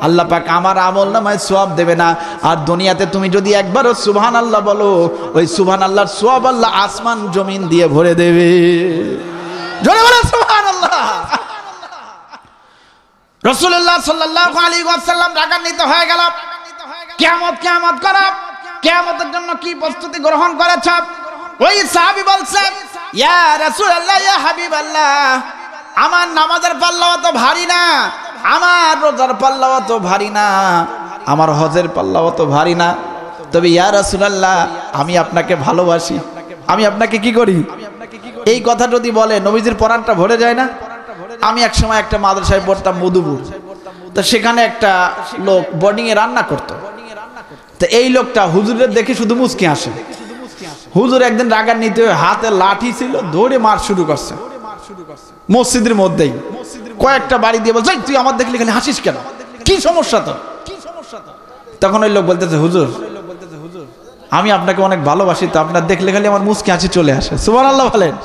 আল্লাহ পাক আমার আমল নামায় সওয়াব দেবে না। আর দুনিয়াতে তুমি যদি একবারও সুবহানাল্লাহ বলো, ওই সুবহানাল্লাহর সওয়াব আল্লাহ আসমান জমিন দিয়ে ভরে দেবে। জোরে বলো সুবহানাল্লাহ। রাসূলুল্লাহ সাল্লাল্লাহু আলাইহি ওয়াসাল্লাম রাগান্বিত হয়ে গেল। কিয়ামত কিয়ামত করা, কিয়ামতের জন্য কি প্রস্তুতি গ্রহণ করেছ? ওই সাহাবী বলছেন, ইয়া রাসূলুল্লাহ, ইয়া হাবিবাল্লাহ, আমার নামাজের পাল্লাও তো ভারী না, আমার রোজার পাল্লাও তো ভারী না, আমার হজের পাল্লাও তো ভারী না, তবে ইয়া রাসূলুল্লাহ, আমি আপনাকে ভালোবাসি, আমি আপনাকে কি করি? এই কথা যদি বলে নবীজির পরাণটা ভরে যায় না? আমি এক সময় একটা মাদ্রাসায় পড়তাম, মধুপুর। তো সেখানে একটা লোক বোর্ডিং এ রান্না করতো। তো এই লোকটা হুজুরের দেখে শুধু মুস্কি আসে। হুজুর একদিন রাগান্বিত হয়ে হাতে লাঠি ছিল, ধরে মার শুরু করছে মসজিদের মধ্যেই। কয়েকটা বাড়ি দিয়ে বলছে, তুই আমার দেখলে এখানে হাসিস কেন? কি সমস্যা তোর? তখন ওই লোক বলতেছে, হুজুর, আমি আপনাকে অনেক ভালোবাসি, তো আপনার দেখলে খালি আমার মুস্কি হাসি চলে আসে। সুবহানাল্লাহ বলেন।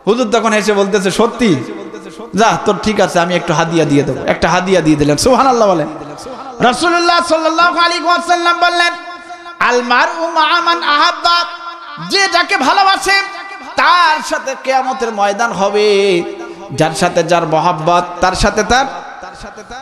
হুজুর তখন এসে বলতেছে, সত্যি? যা, তোর ঠিক আছে, আমি একটু হাদিয়া দিয়ে দেবো। একটা হাদিয়া দিয়ে দিলেন। সুবহানাল্লাহ বলেন। রাসূলুল্লাহ সাল্লাল্লাহু আলাইহি ওয়াসাল্লাম বললেন, আল মারউ মা মান আহাব্বা, যে যাকে ভালোবাসে তার সাথে কিয়ামতের ময়দান হবে। যার সাথে যার মহব্বত, তার সাথে তার,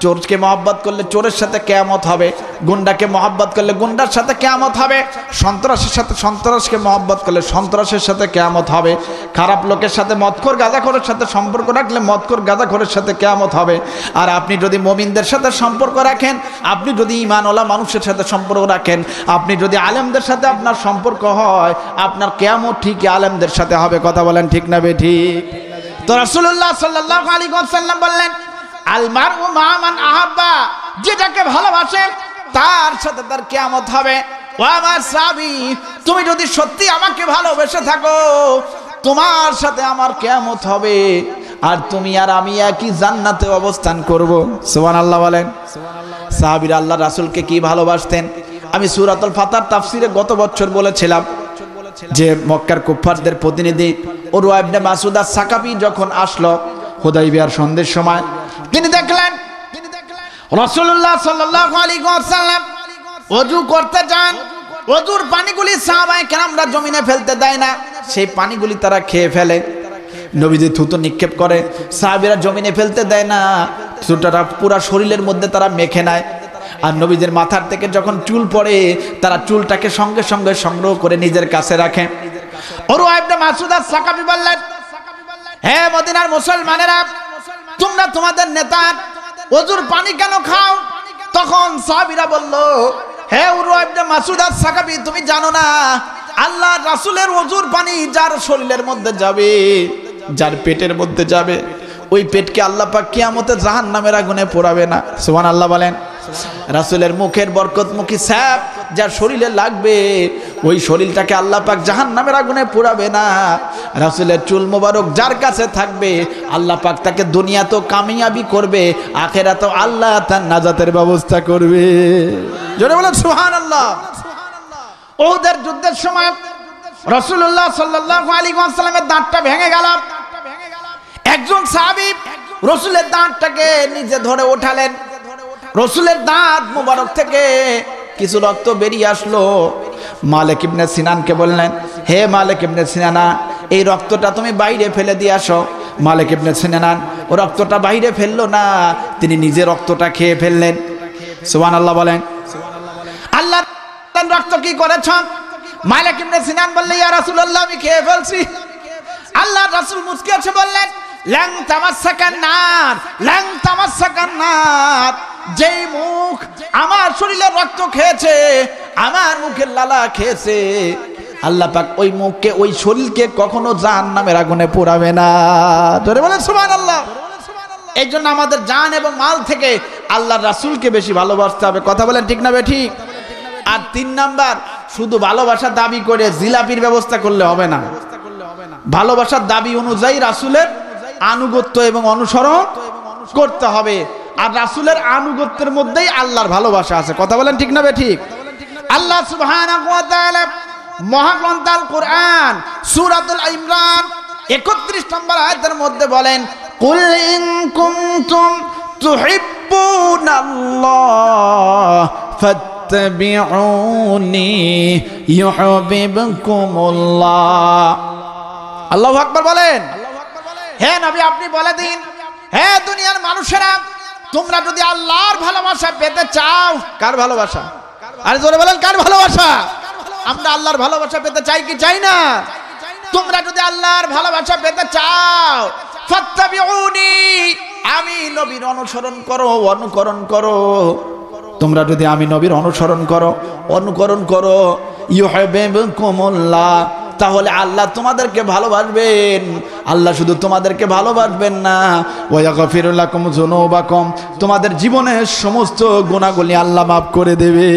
চোরকে মহব্বত করলে চোরের সাথে কিয়ামত হবে, গুন্ডাকে মহব্বত করলে গুন্ডার সাথে কিয়ামত হবে, সন্ত্রাসের সাথে সন্ত্রাসকে মহব্বত করলে সন্ত্রাসের সাথে কিয়ামত হবে, খারাপ লোকের সাথে মদখোর গাঁজাখোরের সাথে সম্পর্ক রাখলে মদখোর গাঁজাখোরের সাথে কিয়ামত হবে। আর আপনি যদি মুমিনদের সাথে সম্পর্ক রাখেন, আপনি যদি ঈমানওয়ালা মানুষের সাথে সম্পর্ক রাখেন, আপনি যদি আলেমদের সাথে আপনার সম্পর্ক হয়, আপনার কিয়ামত ঠিকই আলেমদের সাথে হবে। কথা বলেন ঠিক না বেঠিক? তো রাসূলুল্লাহ সাল্লাল্লাহু আলাইহি ওয়াসাল্লাম বললেন, আল মারউ মা মান আহাব্বা, যে যাকে ভালোবাসে তার সাথে তার কিয়ামত হবে। ও আমার সাহাবী, তুমি যদি সত্যি আমাকে ভালোবেসে থাকো, তোমার সাথে আমার কিয়ামত হবে, আর তুমি আর আমি একই জান্নাতে অবস্থান করব। সুবহানাল্লাহ বলেন। সাহাবীরা আল্লাহ রাসূলকে কি ভালোবাসতেন। আমি সূরাতুল ফাতর তাফসিরে গত বছর বলেছিলাম যে মক্কার কুফফারদের প্রতিনিধি উরওয়া ইবনে মাসউদ আস-সাকাফি যখন আসলো হুদাইবিয়ার সন্ধ্যের সময়, তিনি দেখলেন রাসূলুল্লাহ সাল্লাল্লাহু আলাইহি ওয়াসাল্লাম ওযু করতে যান। ওযুর পানিগুলি সাহাবায়ে কেরামরা জমিনে ফেলতে দেয় না, সেই পানিগুলি তারা খেয়ে ফেলে। নবীজি থুতু নিক্ষেপ করে, সাহাবীরা জমিনে ফেলতে দেয় না, থুতুটা পুরো শরীরের মধ্যে তারা মেখে নেয়। আর নবীদের মাথার থেকে যখন চুল পড়ে, তারা চুলটাকে সঙ্গে সঙ্গে সংগ্রহ করে নিজের কাছে রাখে। উরওয়া ইবনে মাসউদ আস-সাকাফি বললেন, হে মদিনার মুসলমানেরা, তোমরা তোমাদের নেতা ওযুর পানি কেন খাও? তখন সাহাবীরা বলল, হে উরওয়া ইবনে মাসউদ আস-সাকাফি, তুমি জানো না আল্লাহর রাসূলের ওযুর পানি যার শরীরের মধ্যে যাবে, যার পেটের মধ্যে যাবে, ওই পেটকে আল্লাহ পাক কিয়ামতে জাহান্নামের আগুনে পোড়াবে না। সুবহানাল্লাহ বলেন। রাসূলের মুখের বরকতমুখী ছাপ যার শরীরে লাগবে, ওই শরীরটাকে আল্লাহ পাক জাহান্নামের আগুনে পোড়াবে না। রাসূলের চুল মোবারক যার কাছে থাকবে, আল্লাহ পাক তাকে দুনিয়াতেও কামিয়াবি করবে, আখিরাতেও আল্লাহ তার নাজাতের ব্যবস্থা করবে। জোরে বলেন সুবহানাল্লাহ। উহুদের যুদ্ধের সময় রাসূলুল্লাহ সাল্লাল্লাহু আলাইহি ওয়াসাল্লামের দাঁতটা ভেঙে গেল। একজন সাহাবী রাসূলের দাঁতটাকে নিজে ধরে ওঠালেন। রাসূলের দাঁত মোবারক থেকে কিছু রক্ত বেরিয়ে আসলো। মালিক ইবনে সিনানকে বললেন, হে মালিক ইবনে সিনানা, এই রক্তটা তুমি বাইরে ফেলে দিয়ে আসো। মালিক ইবনে সিনান ও রক্তটা বাইরে ফেললো না, তিনি নিজে রক্তটা খেয়ে ফেললেন। সুবহানাল্লাহ বলেন। আল্লাহ রক্ত কি করেছ? মালিক ইবনে সিনান বললেন, ইয়া রাসূলুল্লাহ, আমি খেয়ে ফেলছি। আল্লাহর রাসূল মুস্কি হেসে বললেন, লাং তামাসসাকান নার, লাং তামাসসাকান নার, যেই মুখ আমার শরীরের রক্ত খেয়েছে, আমার মুখের লালা খেয়েছে, আল্লাহ পাক ওই মুখকে, ওই শরীরকে কখনো জাহান্নামের আগুনে পোড়াবে না। জোরে বলেন সুবহানাল্লাহ। এই জন্য আমাদের জান এবং মাল থেকে আল্লাহর রাসূলকে বেশি ভালোবাসতে হবে। কথা বলেন ঠিক না বেঠিক? আর 3 নাম্বার, শুধু ভালোবাসার দাবি করে জিলাপির ব্যবস্থা করলে হবে না। ভালোবাসার দাবি অনুযায়ী রাসূলের আনুগত্য এবং অনুসরণ করতে হবে। আর রাসূলের আনুগত্যের মধ্যেই আল্লাহর ভালোবাসা আছে। কথা বলেন ঠিক না বেঠিক? আল্লাহ সুবহানাহু ওয়া তাআলা মহাগ্রন্থ আল কোরআন সূরাতুল ইমরান 31 নম্বর আয়াতের মধ্যে বলেন, কুল ইন কুনতুম তুহিব্বুনাল্লাহ ফাত্তাবিউনি ইউহিব্বুকুমুল্লাহ। আল্লাহু আকবার বলেন। হে নবী, আপনি বলে দিন, হে দুনিয়ার মানুষেরা, তোমরা যদি আল্লাহর ভালোবাসা পেতে চাও। কার ভালোবাসা? আর জোরে বলেন, কার ভালোবাসা? আমরা আল্লাহর ভালোবাসা পেতে চাই কি চাই না? তোমরা যদি আল্লাহর ভালোবাসা পেতে চাও, ফাত্তাবিউনি, আমি নবীর অনুসরণ করো, অনুকরণ করো। তোমরা যদি আমি নবীর অনুসরণ করো, অনুকরণ করো, ইউহিব্বুকুমুল্লাহ, তাহলে আল্লাহ তোমাদেরকে ভালোবাসবেন। আল্লাহ শুধু তোমাদেরকে ভালোবাসবেন না, ওয়া ইয়াগফিরু লাকুম যুনুবাকুম, তোমাদের জীবনের সমস্ত গুনাহগুলি আল্লাহ মাফ করে দেবে।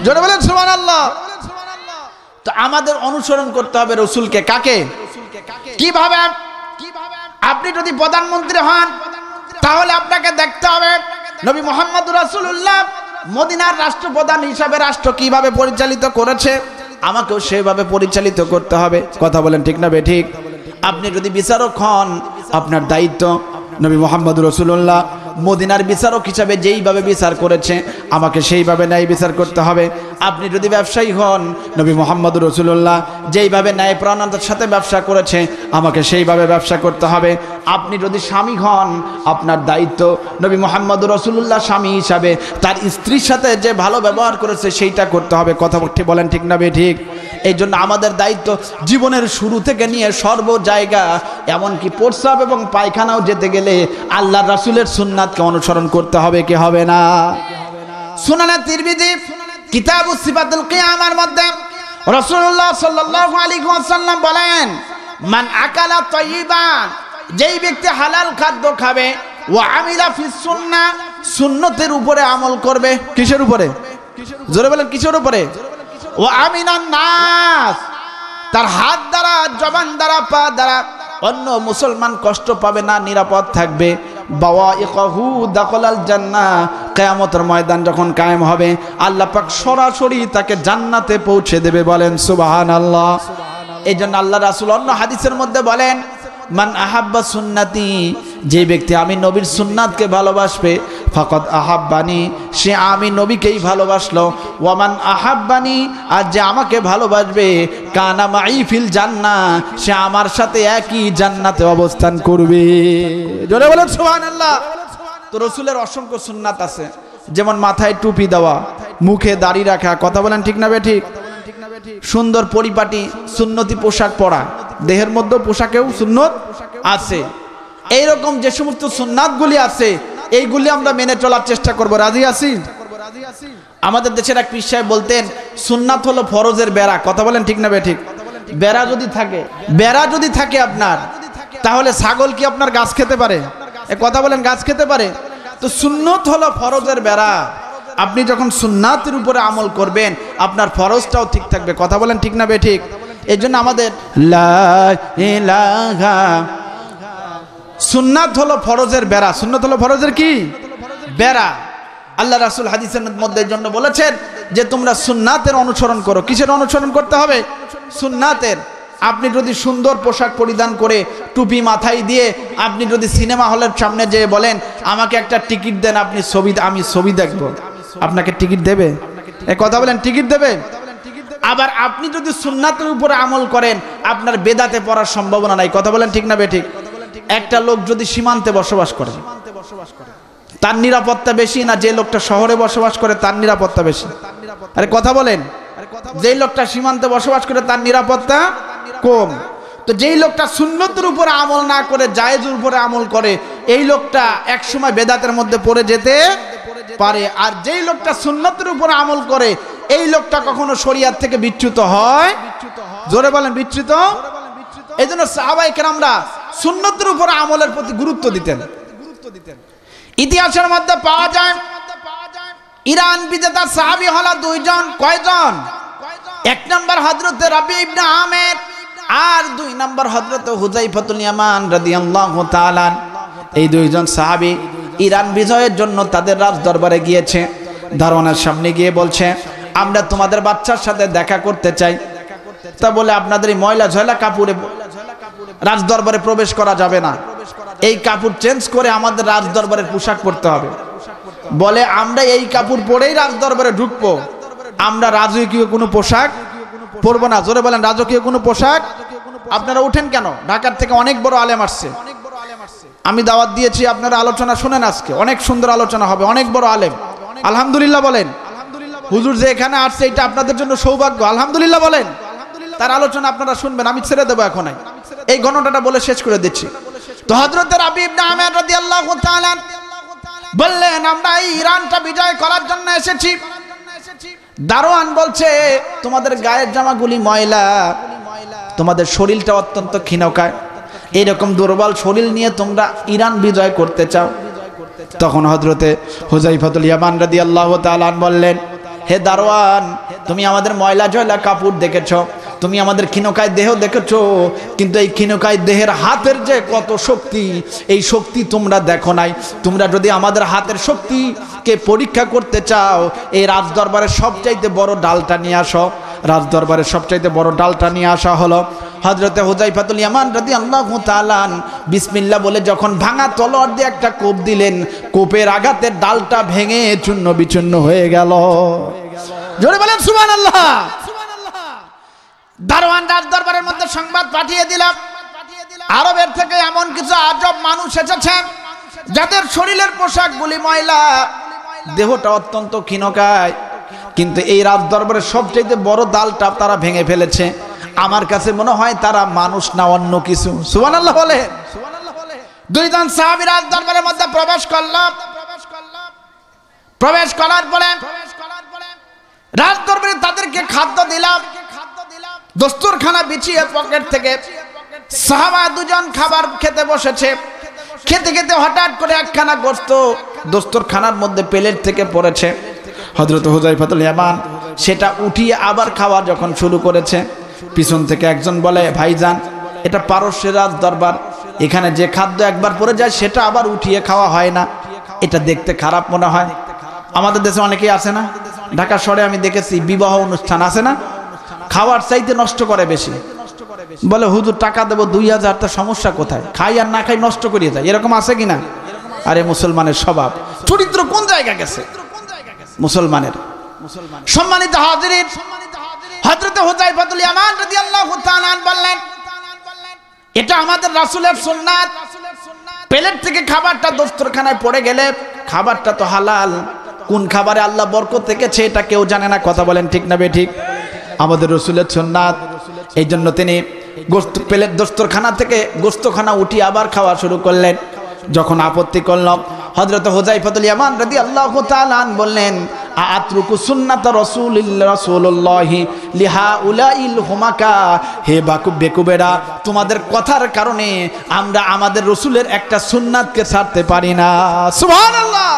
জোরে বলেন সুবহানাল্লাহ। তো আমাদের অনুসরণ করতে হবে রাসূলকে। কাকে? কিভাবে? আপনি যদি প্রধানমন্ত্রী হন, তাহলে আপনাকে দেখতে হবে নবী মুহাম্মদুর রাসূলুল্লাহ মদিনার রাষ্ট্রপ্রধান হিসাবে রাষ্ট্র কিভাবে পরিচালিত করেছে, আমাকেও সেভাবে পরিচালিত করতে হবে। কথা বলেন ঠিক না বেঠিক? আপনি যদি বিচারক হন, আপনার দায়িত্ব নবী মুহাম্মদুর রাসূলুল্লাহ মদিনার বিচারক হিসাবে যেইভাবে বিচার করেছে, আমাকে সেইভাবে ন্যায় বিচার করতে হবে। আপনি যদি ব্যবসায়ী হন, নবী মুহাম্মদ রাসূলুল্লাহ যেইভাবে ন্যায়পরায়ণতার সাথে ব্যবসা করেছে আমাকে সেইভাবে ব্যবসা করতে হবে। আপনি যদি স্বামী হন, আপনার দায়িত্ব নবী মুহাম্মদ রাসূলুল্লাহ স্বামী হিসাবে তার স্ত্রীর সাথে যে ভালো ব্যবহার করেছে সেইটা করতে হবে। কথা ঠিক বলেন, ঠিক না ঠিক? এই জন্য আমাদের দায়িত্ব জীবনের শুরু থেকে নিয়ে সর্ব জায়গা, এমনকি প্রস্রাব এবং পায়খানাও যেতে গেলে আল্লাহর রাসূলের সুন্নাতকে অনুসরণ করতে হবে, কি হবে না? সুনানে তিরমিজি কিতাবুস সিফাতুল কিয়ামার মধ্যে রাসূলুল্লাহ সাল্লাল্লাহু আলাইহি ওয়াসাল্লাম বলেন, মান আকালা তাইয়িবান, যেই ব্যক্তি হালাল খাদ্য খাবে, ওয়া আমিলা ফিস সুন্নাহ, সুন্নতের উপরে আমল করবে। কিসের উপরে? জোরে বলেন, কিসের উপরে? ও আমিনান নাস, তার হাত দ্বারা, জবান দ্বারা, পা দ্বারা অন্য মুসলমান কষ্ট পাবে না, নিরাপদ থাকবে। বাওয়াইকাহু দাখালাল জান্নাহ, কিয়ামতের ময়দান যখন কায়েম হবে আল্লাহ পাক সরাসরি তাকে জান্নাতে পৌঁছে দেবে। বলেন সুবহানাল্লাহ। এই জন্য আল্লাহ রাসূল অন্য হাদিসের মধ্যে বলেন, মান আহাব্বা সুন্নতি, যে ব্যক্তি আমি নবীর সুন্নাতকে ভালোবাসবে, ফাকাদ আহাব্বানি, সে আমি নবীকেই ভালোবাসলো। ওয়ামান আহাব্বানি, আর যে আমাকে ভালোবাসবে, কানা মাই ফিল জান্নাহ, সে আমার সাথে একই জান্নাতে অবস্থান করবে। জোরে বলেন সুবহানাল্লাহ। তো রাসূলের অসংখ্য সুন্নাত আছে, যেমন মাথায় টুপি দেওয়া, মুখে দাড়ি রাখা, কথা বলেন ঠিক না ঠিক? সুন্দর পরিপাটি সুন্নতি পোশাক পরা, দেহের মধ্যে পোশাকেও সুন্নত আছে। এইরকম যে সমস্ত সুন্নাতগুলি আছে এইগুলি আমরা মেনে চলার চেষ্টা করব। রাজি আছি? আমাদের দেশের এক পীর সাহেব বলতেন, সুন্নাত হলো ফরজের বেড়া। কথা বলেন ঠিক না ঠিক? বেড়া যদি থাকে আপনার, তাহলে ছাগল কি আপনার গাছ খেতে পারে? কথা বলেন, গাছ খেতে পারে? তো সুন্নত হলো ফরজের বেড়া। আপনি যখন সুন্নাতের উপরে আমল করবেন আপনার ফরজটাও ঠিক থাকবে। কথা বলেন ঠিক না ঠিক? এই জন্য আমাদের লা ইলাহা, সুন্নাত হলো ফরজের বেড়া। সুন্নাত হলো ফরজের কি বেড়া? আল্লাহ রাসূল হাদিসের মধ্যে জন্য বলেছেন যে তোমরা সুন্নাতের অনুসরণ করো। কিসের অনুসরণ করতে হবে? সুন্নাতের। আপনি যদি সুন্দর পোশাক পরিধান করে টুপি মাথায় দিয়ে আপনি যদি সিনেমা হলের সামনে যেয়ে বলেন আমাকে একটা টিকিট দেন, আমি ছবি দেখব, আপনাকে টিকিট দেবে? কথা বলেন, টিকিট দেবে? আবার আপনি যদি সুন্নাতের উপরে আমল করেন আপনার বেদাতে পড়ার সম্ভাবনা নাই। কথা বলেন ঠিক না ঠিক? একটা লোক যদি সীমান্তে বসবাস করে তার নিরাপত্তা বেশি না যে লোকটা শহরে বসবাস করে তার নিরাপত্তা বেশি? আরে কথা বলেন, যেই লোকটা সীমান্তে বসবাস করে তার নিরাপত্তা কম। তো যেই লোকটা সুন্নতের উপরে আমল না করে জায়েজের উপরে আমল করে এই লোকটা একসময় বেদাতের মধ্যে পড়ে যেতে পারে। আর যেই লোকটা সুন্নতের উপরে আমল করে এই লোকটা কখনো শরিয়াত থেকে বিচ্যুত হয়? জোরে বলেন, বিচ্যুত? এই জন্য সাহাবায়ে কেরামরা সুন্নতের উপরে আমলের প্রতি গুরুত্ব দিতেন। ইতিহাসের মধ্যে পাওয়া যায় ইরান বিজেতা সাহাবী হলো দুইজন। কয়জন? এক নম্বর হযরত রাবি ইবনে আমের, আর দুই নম্বর হযরত হুযায়ফাতুল ইয়ামান রাদিয়াল্লাহু তাআলা। এই দুইজন সাহাবী ইরান বিজয়ের জন্য তাদের রাজ দরবারে গিয়েছে। দারোয়ানের সামনে গিয়ে বলছে আমরা তোমাদের বাচ্চার সাথে দেখা করতে চাই। তা বলে আপনাদের এই ময়লা ঝয়লা কাপড়ে রাজ দরবারে প্রবেশ করা যাবে না, এই কাপড় চেঞ্জ করে আমাদের রাজ দরবারের পোশাক পরতে হবে। বলে আমরা এই কাপড় পরেই রাজ দরবারে ঢুকবো, আমরা রাজকীয় কোনো পোশাক পরবো না। জোরে বলেন, রাজকীয় কোনো পোশাক? আপনারা উঠেন কেন? ঢাকার থেকে অনেক বড় আলেম আসছে, আমি দাওয়াত দিয়েছি, আপনারা আলোচনা শুনেন। আজকে অনেক সুন্দর আলোচনা হবে, অনেক বড় আলেম। আলহামদুলিল্লাহ বলেন। হুজুর যে এখানে আসছে এটা আপনাদের জন্য সৌভাগ্য। আলহামদুলিল্লাহ বলেন। তার আলোচনা আপনারা শুনবেন, আমি ছেড়ে দেবো এখন, এই ঘটনাটা বলে শেষ করে দিচ্ছি। তো হযরত রাবি ইবনে আমের রাদিয়াল্লাহু তাআলা বললেন আমরা এই ইরানটা বিজয় করার জন্য এসেছি। দারোয়ান বলছে তোমাদের গায়ের জামাগুলি ময়লা, তোমাদের শরীরটা অত্যন্ত ক্ষীণকায়, এইরকম দুর্বল শরীর নিয়ে তোমরা ইরান বিজয় করতে চাও? তখন হযরতে হুযায়ফাতুল ইয়ামান রাদিয়াল্লাহু তাআলা বললেন হে দারোয়ান, তুমি আমাদের ময়লা জয়লা কাপড় দেখেছো, তুমি আমাদের ক্ষীণকায় দেহ দেখেছো, কিন্তু এই ক্ষীণকায় দেহের হাতের যে কত শক্তি এই শক্তি তোমরা দেখো নাই। তোমরা যদি আমাদের হাতের শক্তিকে পরীক্ষা করতে চাও এই রাজদরবারের সবচাইতে বড় ডালটা নিয়ে আসো। রাজদরবারের সবচাইতে বড় ডালটা নিয়ে আসা হলো। হযরতে হুযায়ফাতুল ইয়ামান রাদিয়াল্লাহু তাআলা বিসমিল্লাহ বলে যখন ভাঙা তলোয়ার দিয়ে একটা কোপ দিলেন, কোপের আঘাতে ডালটা ভেঙে চূর্ণ বিচূর্ণ হয়ে গেল। জোরে বলেন সুবহানাল্লাহ। দারোয়ান রাজ দরবারের মধ্যে সংবাদ পাঠিয়ে দিলাম, আরবের থেকে এমন কিছু আজব মানুষ এসেছে যাদের শরীরের পোশাকগুলি ময়লা, দেহটা অত্যন্ত ক্ষীণকায়, কিন্তু এই রাজ দরবারের সবচেয়ে বড় দালটা তারা ভেঙে ফেলেছে। আমার কাছে মনে হয় তারা মানুষ না অন্য কিছু। সুবহানাল্লাহ বলে। দুইজন সাহাবী রাজ দরবারের মধ্যে প্রবেশ করলো। প্রবেশ করার পরে রাজ দরবারে তাদেরকে খাদ্য দিলাম। দস্তরখানা বিছিয়ে পকেট থেকে সাহাবা দুজন খাবার খেতে বসেছে। খেতে খেতে হঠাৎ করে একখানা গোশত দস্তরখানার মধ্যে প্লেট থেকে পড়েছে। হযরত হুযায়ফাতুল ইয়ামান সেটা উঠিয়ে আবার খাওয়া যখন শুরু করেছে, পিছন থেকে একজন বলে, ভাইজান এটা পারস্যের রাজ দরবার, এখানে যে খাদ্য একবার পড়ে যায় সেটা আবার উঠিয়ে খাওয়া হয় না, এটা দেখতে খারাপ মনে হয়। আমাদের দেশে অনেকেই আছে না, ঢাকা শহরে আমি দেখেছি বিবাহ অনুষ্ঠান আছে না, খাওয়ার চাইতে নষ্ট করে বেশি। বলে হুজুর টাকা দেবো 2000, তা সমস্যা কোথায়, খাই আর না খাই নষ্ট করিয়ে যায়, এরকম আছে কিনা? আরে মুসলমানের স্বভাব চরিত্র কোন জায়গা গেছে মুসলমানের। সম্মানিত হাজিরিন, হযরত হুযায়ফাতুল ইয়ামান রাদিয়াল্লাহু তাআলা বললেন, এটা আমাদের রাসূলের সুন্নাত। প্লেট থেকে খাবারটা দস্তরখানায় পড়ে গেলে খাবারটা তো হালাল, কোন খাবারে আল্লাহ বরকত রেখেছে এটা কেউ জানে না। কথা বলেন ঠিক না বেঠিক? আমাদের রাসূলের সুন্নাত। এই জন্য তিনি গোশত প্লেট দস্তরখানা থেকে গোশতখানা উঠিয়ে আবার খাওয়া শুরু করলেন। যখন আপত্তি করল, হযরত হুযায়ফাতুল ইয়ামান রাদিয়াল্লাহু তাআলা বললেন, আতরুকু সুন্নাত রাসূলুল্লাহি লিহাউলাইল হুমাকা। হে বেকুবেরা, তোমাদের কথার কারণে আমরা আমাদের রাসূলের একটা সুন্নাতকে ছাড়তে পারি না। সুবহানাল্লাহ।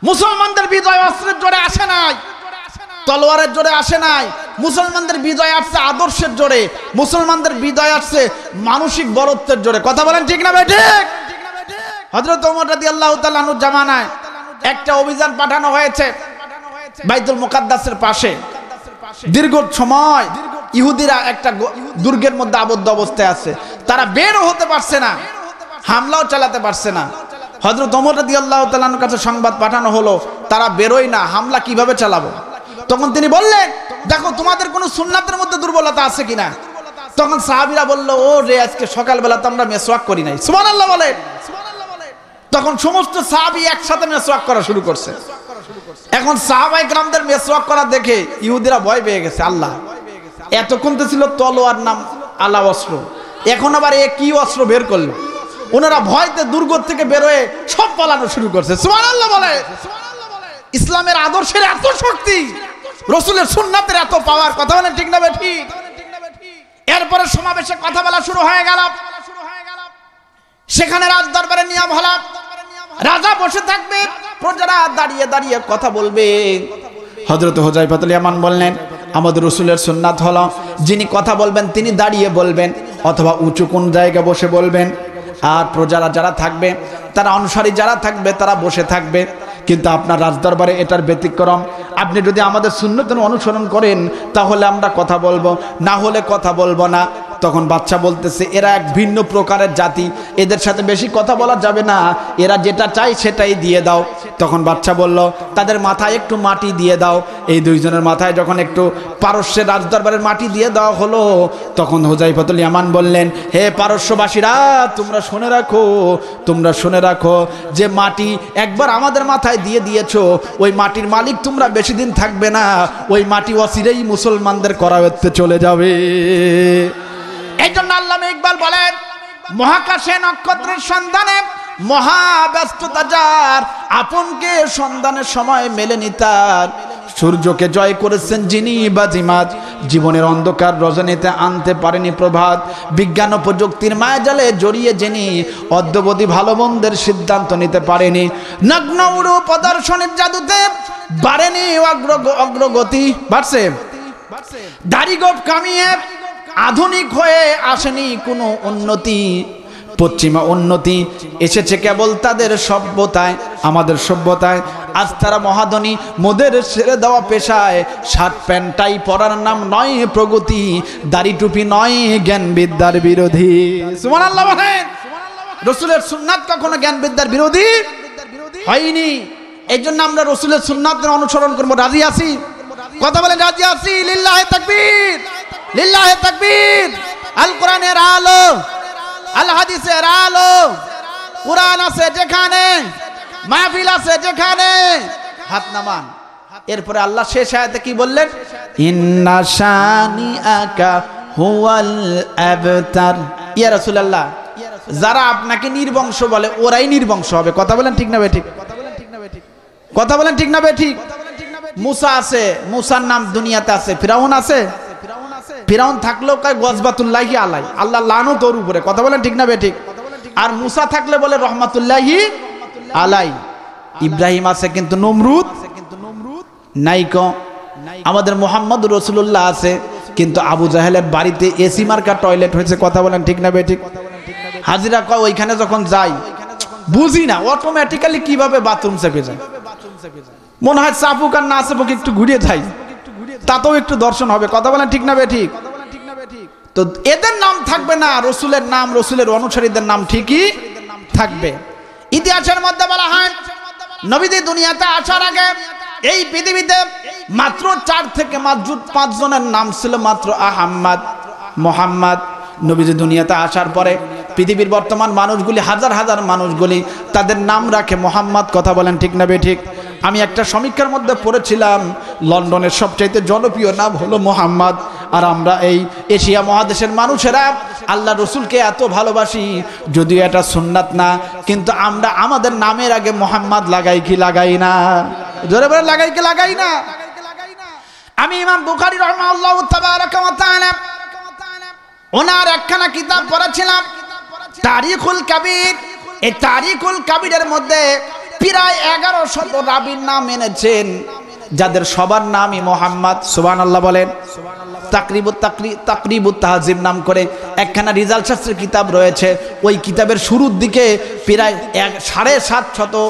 মুসলমানদের বিজয় অস্ত্রের জোরে আসে নাই, তলোয়ারের জোরে আসে নাই। মুসলমানদের বিজয় আসছে আদর্শের জোরে, মুসলমানদের বিজয় আসছে মানসিক বরত্বের জোরে। কথা বলেন ঠিক না ভাই ঠিক? হযরত ওমর রাদিয়াল্লাহু তাআলা আনহুর জামানায় একটা অভিযান পাঠানো হয়েছে বাইতুল মুকাদ্দাসের পাশে। দীর্ঘ সময় ইহুদিরা একটা দুর্গের মধ্যে আবদ্ধ অবস্থায় আছে, তারা বেরও হতে পারছে না, হামলাও চালাতে পারছে না। হযরত ওমর রাদিয়াল্লাহু তাআলা আনহুর কাছে সংবাদ পাঠানো হলো, তারা বেরোয় না, হামলা কিভাবে চালাবো? তখন তিনি বললেন, দেখো তোমাদের কোনো সুন্নাতের মধ্যে দুর্বলতা আছে কিনা। তখন সাহাবীরা বলল, ও রে, আজকে সকালবেলা তো আমরা মেসওয়াক করি নাই। সুবহানাল্লাহ বলে। তখন সমস্ত সাহাবী একসাথে মেসওয়াক করা শুরু করছে। এখন সাহাবায়ে কেরামদের মেসওয়াক করা দেখে ইহুদিরা ভয় পেয়ে গেছে। আল্লাহ, এতক্ষণ তো ছিল তলোয়ার নাম আলা অস্ত্র, এখন আবার এ কি অস্ত্র বের করলো? ওনারা ভয়তে দুর্গ থেকে বেরোয় সব পালানো শুরু করছে। সুবহানাল্লাহ বলে। ইসলামের আদর্শের এত শক্তি, রাসূলের সুন্নাতের এত পাওয়ার। কথা বলেন ঠিক না ঠিক? এরপরে সমাবেশে কথা বলা শুরু হয়ে গেল। সেখানে রাজ দরবারের নিয়ম হলো, রাজা বসে থাকবে, প্রজারা দাঁড়িয়ে দাঁড়িয়ে কথা বলবে। হযরত হুযায়ফাতুল ইয়ামান বললেন, আমাদের রাসূলের সুন্নাত হলো যিনি কথা বলবেন তিনি দাঁড়িয়ে বলবেন অথবা উঁচু কোন জায়গায় বসে বলবেন, আর প্রজারা যারা থাকবে, তারা অনুসারী যারা থাকবে তারা বসে থাকবে। কিন্তু আপনার রাজদরবারে এটার ব্যতিক্রম। আপনি যদি আমাদের সুন্নতের অনুসরণ করেন তাহলে আমরা কথা বলবো, না হলে কথা বলবো না। তখন বাদশা বলতেছে, এরা এক ভিন্ন প্রকারের জাতি, এদের সাথে বেশি কথা বলা যাবে না, এরা যেটা চাই সেটাই দিয়ে দাও। তখন বাদশা বলল, তাদের মাথায় একটু মাটি দিয়ে দাও। এই দুইজনের মাথায় যখন একটু পারস্যের রাজদরবারের মাটি দিয়ে দেওয়া হলো, তখন হুযায়ফাতুল ইয়ামান বললেন, হে পারস্যবাসীরা, তোমরা শুনে রাখো যে মাটি একবার আমাদের মাথায় দিয়ে দিয়েছো, ওই মাটির মালিক তোমরা বেশি দিন থাকবে না, ওই মাটি অচিরেই মুসলমানদের করায়ত্তে চলে যাবে। এই জন্য আল্লামা ইকবাল বলেন, মহাকাশে নক্ষত্রের সন্ধানে মহাব্যস্ততা যার, আপনকে সন্ধানের সময় মেলেনি তার। সূর্যকে জয় করেছেন যিনি বাজিমাত, জীবনের অন্ধকার রজনীতে আনতে পারেনি প্রভাত। বিজ্ঞান ও প্রযুক্তির মায়াজালে জড়িয়ে যিনি অদ্যবধি ভালো মন্দের সিদ্ধান্ত নিতে পারেনি। নগ্ন উড়ু প্রদর্শনের জাদুতে বাড়েনি অগ্রগতি, বাড়ছে দাড়িগোপ কামিয়ে আধুনিক হয়ে আসেনি কোনো উন্নতি। পশ্চিমা উন্নতি এসেছে কেবল তাদের সভ্যতায়, আমাদের সভ্যতায়। আজ তারা মহাধনী, মোদের ছেড়ে দেওয়া পেশায়। শার্ট প্যান্টাই পরার নাম নয় প্রগতি, দাড়ি টুপি নয় জ্ঞান বিদ্যার বিরোধী। সুবহানাল্লাহ বলেন। রাসূলের সুন্নাত কখনো জ্ঞান বিদ্যার বিরোধী হয়নি। এই জন্য আমরা রাসূলের সুন্নাতের অনুসরণ করবো। রাজি আছি? কথা বলেন রাজি আছি? লিল্লাহে তাকবীর, লিল্লাহে তাকবীর। আল কোরআনের আলো, আল হাদিসের আলো, কোরআন আছে যেখানে, মাহফিল আছে যেখানে, হাত নামান। এরপরে আল্লাহ শেষ আয়াতে কি বললেন? ইন্না শানিআকা হুয়াল আবতার। ইয়া রাসূলুল্লাহ, যারা আপনাকে নির্বংশ বলে ওরাই নির্বংশ হবে। কথা বলেন ঠিক না বেঠিক? কথা বলেন ঠিক না বেঠিক? মুসা আছে, মুসার নাম দুনিয়াতে আছে। ফিরাউন আছে, ফিরাউন থাকলেও কয় গজবাতুল্লাহি আলাই, আল্লাহ লানত ওর উপরে। কথা বলেন ঠিক না বেঠিক? আর মুসা থাকলে বলে রহমাতুল্লাহি আলাই। ইব্রাহিম আছে কিন্তু নমরুদ নাইক। আমাদের মুহাম্মদ রাসূলুল্লাহ আছে কিন্তু আবু জাহেলের বাড়িতে এসি মার্কা টয়লেট হয়েছে। কথা বলেন ঠিক না বেঠিক? হাজিরা কয় ওইখানে যখন যাই বুঝি না অটোমেটিক্যালি কিভাবে বাথরুম চেপে যায়। মনে হয় চাপুক আর না চাপুক একটু ঘুরিয়ে যাই, তাতেও একটু দর্শন হবে। কথা বলেন ঠিক না বেঠিক? তো এদের নাম থাকবে না, রসুলের নাম, রসুলের অনুসারীদের নাম ঠিকই থাকবে। ইতিহাসের মধ্যে বলা হয় নবীজি দুনিয়াতে আসার আগে এই পৃথিবীতে মাত্র 4 থেকে মাত্র 5 জনের নাম ছিল, মাত্র আহমদ, মোহাম্মদ। নবীজি দুনিয়াতে আসার পরে পৃথিবীর বর্তমান মানুষগুলি, হাজার হাজার মানুষগুলি তাদের নাম রাখে মোহাম্মদ। কথা বলেন ঠিক না বেঠিক? আমি একটা সমীক্ষার মধ্যে পড়েছিলাম লন্ডনের সবচাইতে জনপ্রিয় নাম হলো মোহাম্মদ। আর আমরা এই এশিয়া মহাদেশের মানুষেরা আল্লাহ রসুলকে এত ভালোবাসি, যদিও এটা সুন্নাত না, কিন্তু আমরা আমাদের নামের আগে মোহাম্মদ লাগাই কি লাগাই না? জোরে বলে লাগাই কি লাগাই না? আমি ইমাম বুখারী রাহিমাহুল্লাহু তাবারাকা ওয়া তাআলা ওনার একখানা কিতাব পড়েছিলাম, তারিখুল কাবির। এই তারিখুল কাবিরের মধ্যে প্রায় 1100 রাবীর নাম এনেছেন, যাদের সবার নামই মোহাম্মদ। সুবহানাল্লাহ বলেন। তাকরিবুত তাহজিব নাম করে একখানা রিজাল্ট শাস্ত্রের কিতাব রয়েছে। ওই কিতাবের শুরুর দিকে প্রায় 750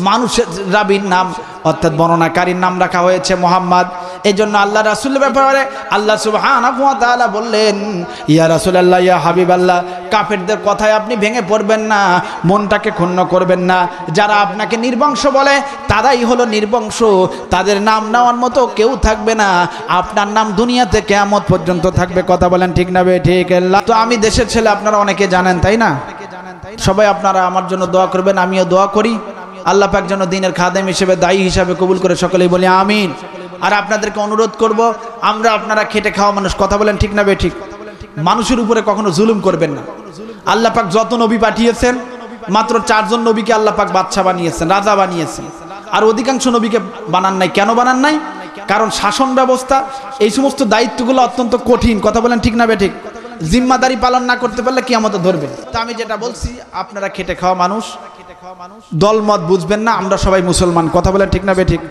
মানুষের রাবীর নাম অর্থাৎ বর্ণনাকারীর নাম রাখা হয়েছে মোহাম্মদ। এই জন্য আল্লাহ রাসূলের ব্যাপারে আল্লাহ সুবহানাহু ওয়া তাআলা বললেন, ইয়া রাসূলুল্লাহ, ইয়া হাবিবাল্লাহ, কাফেরদের কথায় আপনি ভেঙে পড়বেন না, মনটাকে ক্ষুণ্ণ করবেন না। যারা আপনাকে নির্বংশ বলে তারাই হলো নির্বংশ, তাদের নাম নেওয়ার মতো কেউ থাকবে না। আপনার নাম দুনিয়াতে কিয়ামত পর্যন্ত থাকবে। কথা বলেন ঠিক না ঠিক? তো আমি দেশের ছেলে, আপনারা অনেকে জানেন তাই না? সবাই আপনারা আমার জন্য দোয়া করবেন, আমিও দোয়া করি। আল্লাহ পাক যেন দ্বীনের খাদেম হিসেবে, দায়ী হিসেবে কবুল করে, সকলেই বলি আমিন। আর আপনাদেরকে অনুরোধ করব, আপনারা খেটে খাওয়া মানুষ। কথা বলেন ঠিক না ঠিক? মানুষের উপরে কখনো জুলুম করবেন না। আল্লাহ পাক যত নবী পাঠিয়েছেন, মাত্র 4 জন নবীকে আল্লাহ পাক বাদশা বানিয়েছেন, রাজা বানিয়েছেন। আর অধিকাংশ নবীকে বানান নাই। কেন বানান নাই? কারণ শাসন ব্যবস্থা, এই সমস্ত দায়িত্বগুলো অত্যন্ত কঠিন। কথা বলেন ঠিক না ঠিক? জিম্মাদারি পালন না করতে পারলে কিয়ামতে ধরবে। তা আমি যেটা বলছি, আপনারা খেটে খাওয়া মানুষ, দলমত বুঝবেন না, আমরা সবাই মুসলমান। কথা বলেন ঠিক না ঠিক?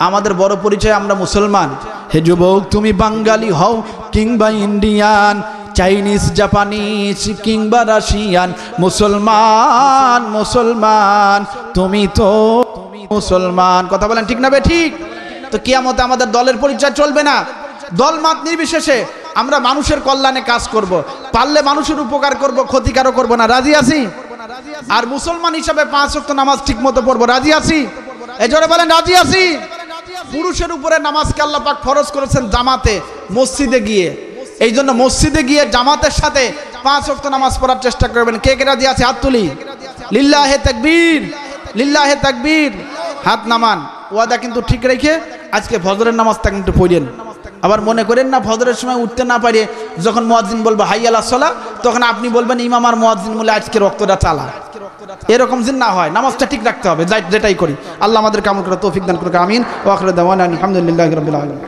আমাদের বড় পরিচয়, আমরা মুসলমান। হে যুবক, তুমি বাঙালি হও কিংবা ইন্ডিয়ান, চাইনিজ, জাপানিজ কিংবা রাশিয়ান, মুসলমান মুসলমান তুমি তো মুসলমান। কথা বলেন ঠিক না ঠিক? তো কিয়ামতে আমাদের দলের পরিচয় চলবে না। দলমত নির্বিশেষে আমরা মানুষের কল্যাণে কাজ করব, পারলে মানুষের উপকার করব, ক্ষতিকারও করব না। রাজি আছি? আর মুসলমান হিসাবে 5 ওয়াক্ত নামাজ ঠিক মতো পড়বো। রাজি আছি? এই জোরে বলেন রাজি আছি? পুরুষের উপরে নামাজকে আল্লাহ পাক ফরজ করেছেন জামাতে, মসজিদে গিয়ে। এই জন্য মসজিদে গিয়ে জামাতের সাথে 5 ওয়াক্ত নামাজ পড়ার চেষ্টা করবেন। কে কে রাজি আছে? হাত তুলি। লিল্লাহে তাকবীর, লিল্লাহে তাকবীর। হাত নামান। ওয়াদা কিন্তু ঠিক রেখে আজকে ফজরের নামাজটা কিন্তু পড়েন। আবার মনে করেন না ফজরের সময় উঠতে না পারে, যখন মুয়াজ্জিন বলবে হাইয়া আলাস সালাহ, তখন আপনি বলবেন ইমাম আর মুয়াজ্জিন বলে আজকে রক্তটা চালা। এরকম যেন না হয়, নামাজটা ঠিক রাখতে হবে। যেটাই করি, আল্লাহ আমাদের কামল করে তৌফিক দান করুক। আমিন। ওয়া আখিরু দাওয়ানা আলহামদুলিল্লাহি রাব্বিল আলামিন।